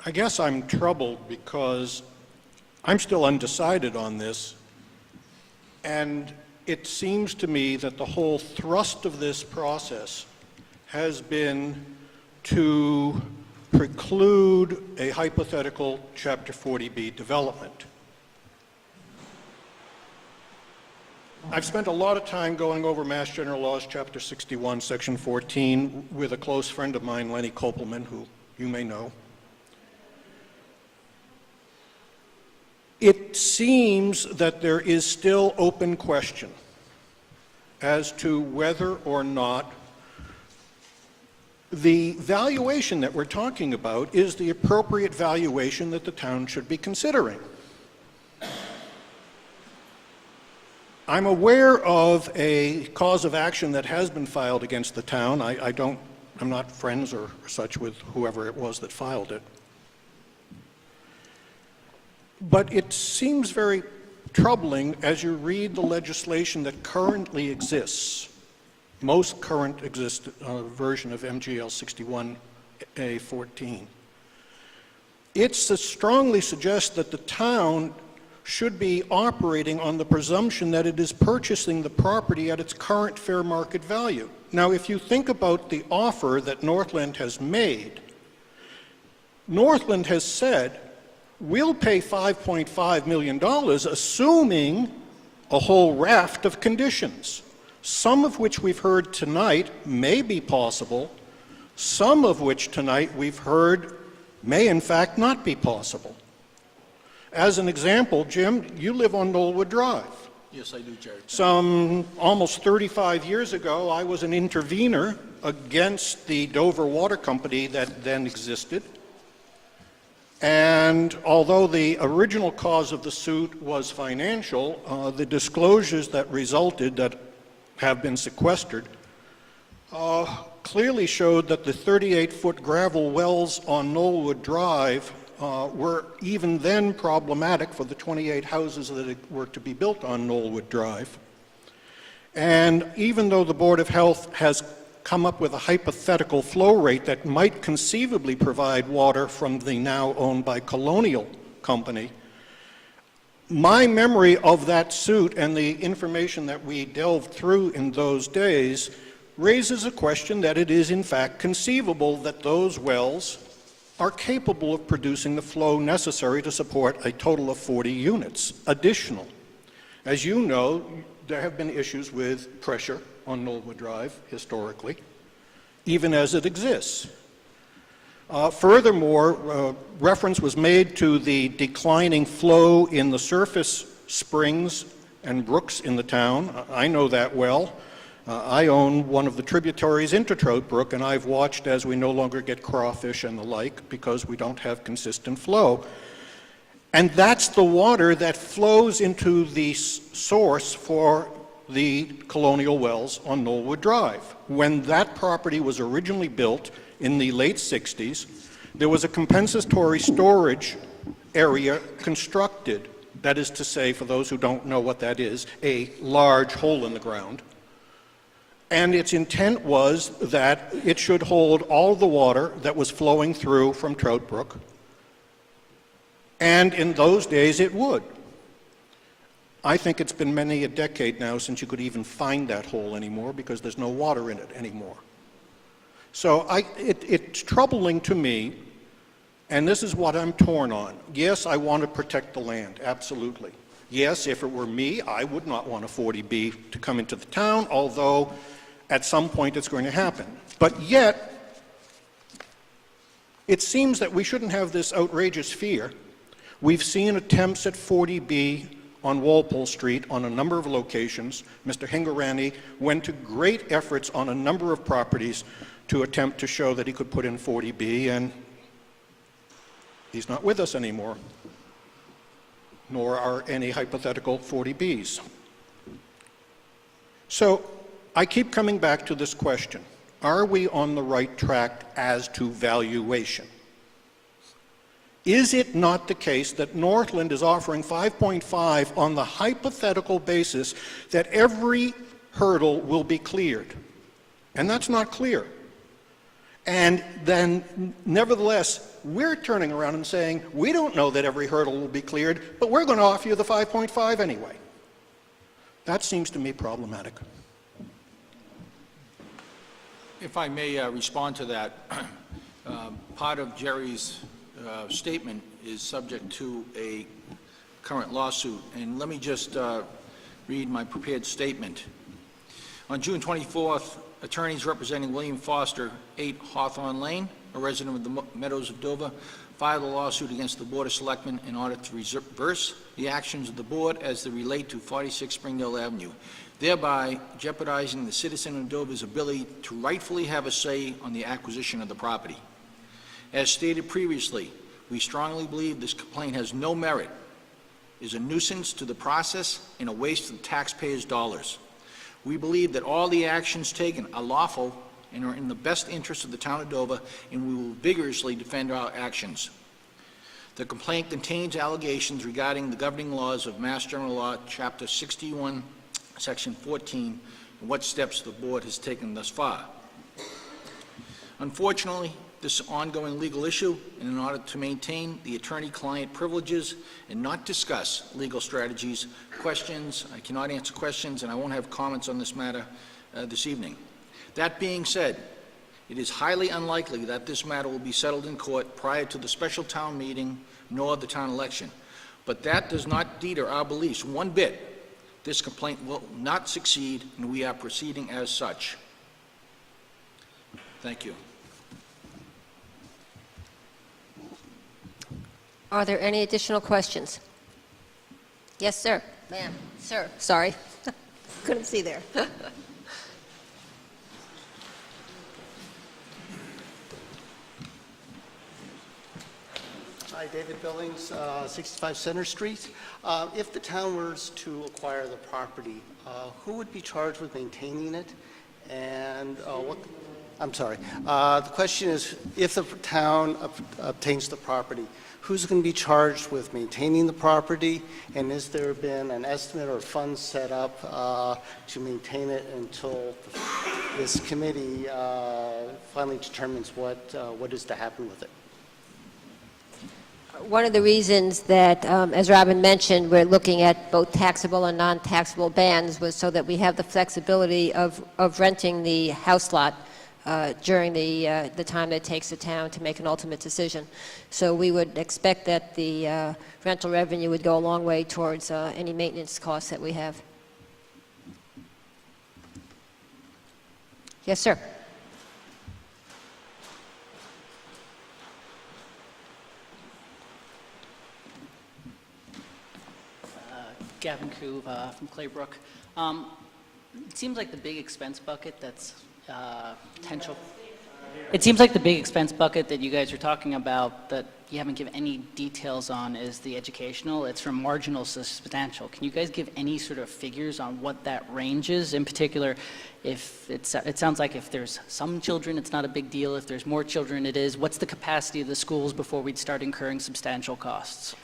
I guess I'm troubled because I'm still undecided on this, and it seems to me that the whole thrust of this process has been to preclude a hypothetical Chapter 40B development. I've spent a lot of time going over Mass General Laws, Chapter 61, Section 14, with a close friend of mine, Lenny Kopelman, who you may know. It seems that there is still open question as to whether or not the valuation that we're talking about is the appropriate valuation that the town should be considering. I'm aware of a cause of action that has been filed against the town. I'm not friends or such with whoever it was that filed it. But it seems very troubling as you read the legislation that currently exists, most current version of MGL 61A14. It strongly suggests that the town should be operating on the presumption that it is purchasing the property at its current fair market value. Now, if you think about the offer that Northland has made, Northland has said, we'll pay $5.5 million, assuming a whole raft of conditions, some of which we've heard tonight may be possible, some of which tonight we've heard may in fact not be possible. As an example, Jim, you live on Knollwood Drive. Yes, I do, Jerry. Some almost 35 years ago, I was an intervener against the Dover Water Company that then existed. And although the original cause of the suit was financial, the disclosures that resulted that have been sequestered clearly showed that the 38-foot gravel wells on Knollwood Drive were even then problematic for the 28 houses that were to be built on Knollwood Drive. And even though the Board of Health has come up with a hypothetical flow rate that might conceivably provide water from the now owned by Colonial Company, my memory of that suit and the information that we delved through in those days raises a question that it is in fact conceivable that those wells are capable of producing the flow necessary to support a total of 40 units additional. As you know, there have been issues with pressure on Knollwood Drive historically, even as it exists. Furthermore, reference was made to the declining flow in the surface springs and brooks in the town. I know that well. I own one of the tributaries into Trout Brook, and I've watched as we no longer get crawfish and the like because we don't have consistent flow. And that's the water that flows into the source for the Colonial Wells on Knollwood Drive. When that property was originally built in the late 60s, there was a compensatory storage area constructed. That is to say, for those who don't know what that is, a large hole in the ground. And its intent was that it should hold all the water that was flowing through from Trout Brook. And in those days, it would. I think it's been many a decade now since you could even find that hole anymore because there's no water in it anymore. So it's troubling to me, and this is what I'm torn on. Yes, I want to protect the land, absolutely. Yes, if it were me, I would not want a 40B to come into the town, although at some point it's going to happen. But yet, it seems that we shouldn't have this outrageous fear. We've seen attempts at 40B on Walpole Street on a number of locations. Mr. Hingarani went to great efforts on a number of properties to attempt to show that he could put in 40B, and he's not with us anymore, nor are any hypothetical 40Bs. So I keep coming back to this question. Are we on the right track as to valuation? Is it not the case that Northland is offering 5.5 on the hypothetical basis that every hurdle will be cleared? And that's not clear. And then, nevertheless, we're turning around and saying, we don't know that every hurdle will be cleared, but we're going to offer you the 5.5 anyway. That seems to me problematic. If I may respond to that, part of Jerry's statement is subject to a current lawsuit. And let me just read my prepared statement. On June 24th, attorneys representing William Foster, 8 Hawthorne Lane, a resident of the Meadows of Dover, filed a lawsuit against the Board of Selectmen in order to reverse the actions of the board as they relate to 46 Springdale Avenue, thereby jeopardizing the citizen of Dover's ability to rightfully have a say on the acquisition of the property. As stated previously, we strongly believe this complaint has no merit, is a nuisance to the process, and a waste of taxpayers' dollars. We believe that all the actions taken are lawful and are in the best interest of the town of Dover, and we will vigorously defend our actions. The complaint contains allegations regarding the governing laws of Mass General Law, Chapter 61, Section 14, and what steps the board has taken thus far. Unfortunately, this ongoing legal issue, and in order to maintain the attorney-client privileges and not discuss legal strategies, questions, I cannot answer questions, and I won't have comments on this matter this evening. That being said, it is highly unlikely that this matter will be settled in court prior to the special town meeting nor the town election. But that does not deter our beliefs one bit. This complaint will not succeed, and we are proceeding as such. Thank you. Are there any additional questions? Yes, sir. Ma'am. Sir. Sorry. Couldn't see there. Hi, David Billings, 65 Center Street. If the town were to acquire the property, who would be charged with maintaining it? And I'm sorry. The question is, if the town obtains the property, who's going to be charged with maintaining the property? And has there been an estimate or funds set up to maintain it until this committee finally determines what is to happen with it? One of the reasons that, as Robin mentioned, we're looking at both taxable and non-taxable bands was so that we have the flexibility of renting the house lot during the time that it takes the town to make an ultimate decision. So we would expect that the rental revenue would go a long way towards any maintenance costs that we have. Yes, sir. Gavin Coove from Claybrook. It seems like the big expense bucket that's potential. It seems like the big expense bucket that you guys are talking about that you haven't given any details on is the educational. It's from marginal to substantial. Can you guys give any sort of figures on what that range is? In particular, if it sounds like if there's some children, it's not a big deal. If there's more children, it is. What's the capacity of the schools before we'd start incurring substantial costs?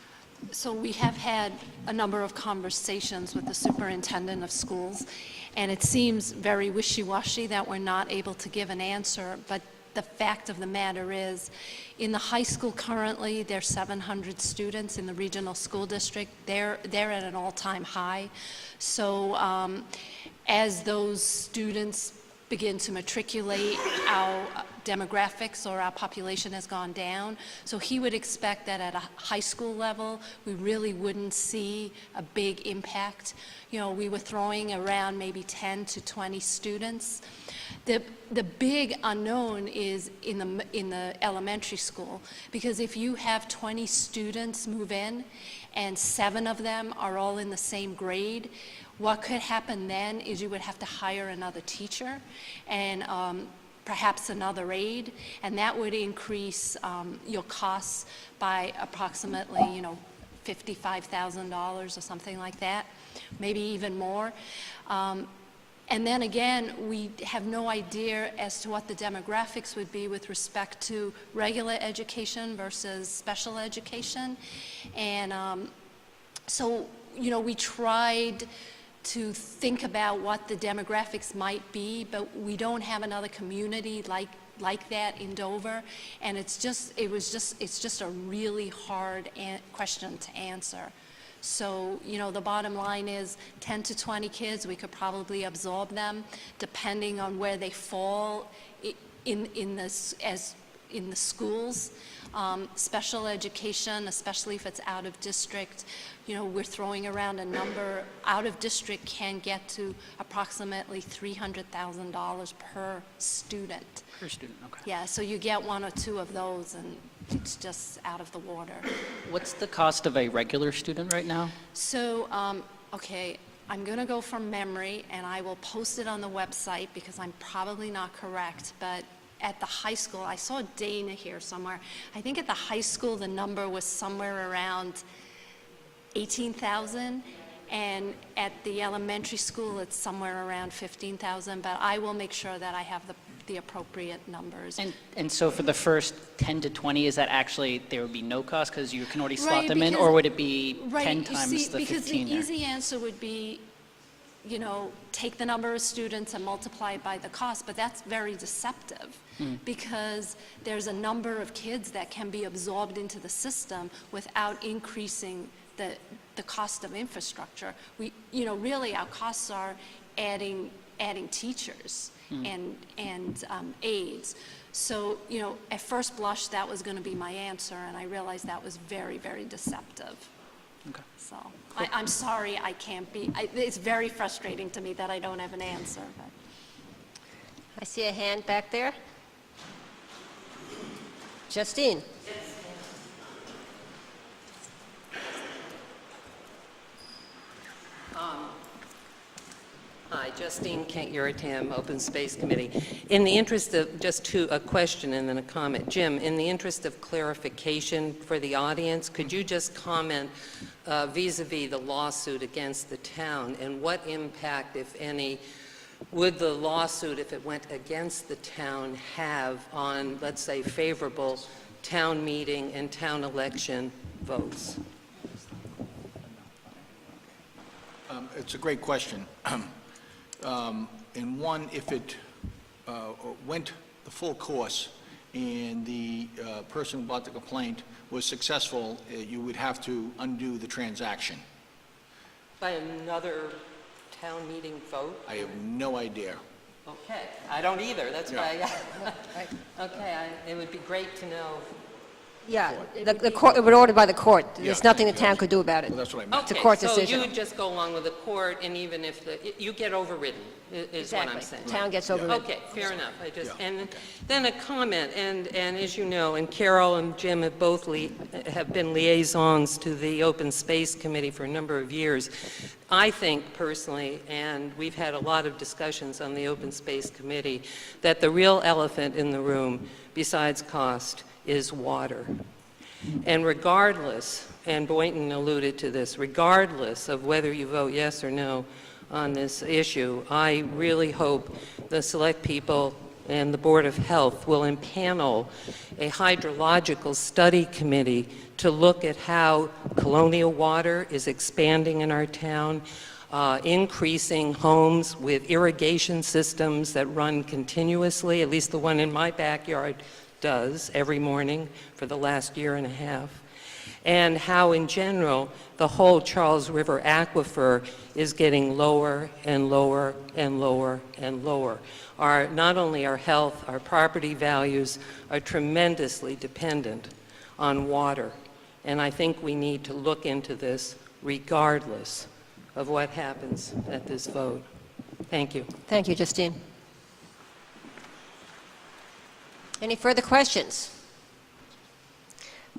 So we have had a number of conversations with the superintendent of schools, and it seems very wishy-washy that we're not able to give an answer, but the fact of the matter is, in the high school currently, there's 700 students in the regional school district. They're at an all-time high. So as those students begin to matriculate, our demographics or our population has gone down. So he would expect that at a high school level, we really wouldn't see a big impact. You know, we were throwing around maybe 10 to 20 students. The big unknown is in the elementary school, because if you have 20 students move in and 7 of them are all in the same grade, what could happen then is you would have to hire another teacher and perhaps another aide, and that would increase your costs by approximately, $55,000 or something like that, maybe even more. And then again, we have no idea as to what the demographics would be with respect to regular education versus special education. And so, we tried to think about what the demographics might be, but we don't have another community like that in Dover, and it's just a really hard question to answer. So, the bottom line is 10 to 20 kids, we could probably absorb them depending on where they fall in the schools. Special education, especially if it's out of district, we're throwing around a number. Out of district can get to approximately $300,000 per student. Per student, okay. Yeah, so you get 1 or 2 of those and it's just out of the water. What's the cost of a regular student right now? So, okay, I'm going to go from memory, and I will post it on the website because I'm probably not correct, but at the high school, I saw Dana here somewhere. I think at the high school, the number was somewhere around 18,000, and at the elementary school, it's somewhere around 15,000, but I will make sure that I have the appropriate numbers. And so for the first 10 to 20, is that actually, there would be no cost because you can already slot Right, them in, because- or would it be 10 Right, times you see, the 15 because the there? easy answer would be, take the number of students and multiply it by the cost, but that's very deceptive because there's a number of kids that can be absorbed into the system without increasing the cost of infrastructure. Really our costs are adding teachers and aides. So, at first blush, that was going to be my answer, and I realized that was very, very deceptive. Okay. So, I'm sorry I can't be, it's very frustrating to me that I don't have an answer. But. I see a hand back there. Justine? Hi, Justine Kent-Uritam, Open Space Committee. In the interest of, a question and then a comment. Jim, in the interest of clarification for the audience, could you just comment vis-a-vis the lawsuit against the town, and what impact, if any, would the lawsuit, if it went against the town, have on, let's say, favorable town meeting and town election votes? It's a great question. And one, if it went the full course and the person who brought the complaint was successful, you would have to undo the transaction. By another town meeting vote? I have no idea. Okay, I don't either, that's why okay, it would be great to know. Yeah, the court, it would order by the court. There's Yeah. nothing the town could do about it. Well, that's what I meant. It's a court So decision. you would just go along with the court, and even if you get overridden, is what I'm Exactly. saying. Town gets overridden. Okay, fair enough. Yeah. And then a comment, and as you know, and Carol and Jim have both have been liaisons to the Open Space Committee for a number of years. I think personally, and we've had a lot of discussions on the Open Space Committee, that the real elephant in the room, besides cost, is water. And regardless, and Boynton alluded to this, regardless of whether you vote yes or no on this issue, I really hope the select people and the Board of Health will impanel a hydrological study committee to look at how colonial water is expanding in our town, increasing homes with irrigation systems that run continuously, at least the one in my backyard does every morning for the last year and a half, and how in general the whole Charles River aquifer is getting lower and lower and lower and lower. Not only our health, our property values are tremendously dependent on water, and I think we need to look into this regardless of what happens at this vote. Thank you. Thank you, Justine. Any further questions?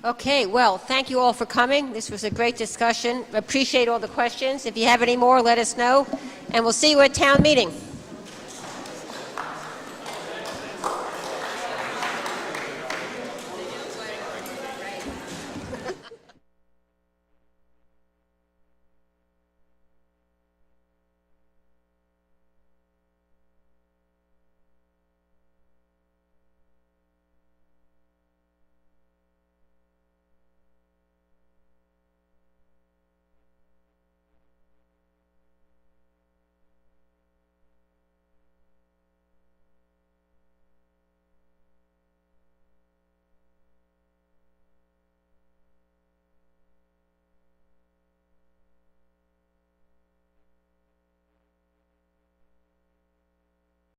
Okay, well, thank you all for coming. This was a great discussion. Appreciate all the questions. If you have any more, let us know, and we'll see you at town meeting.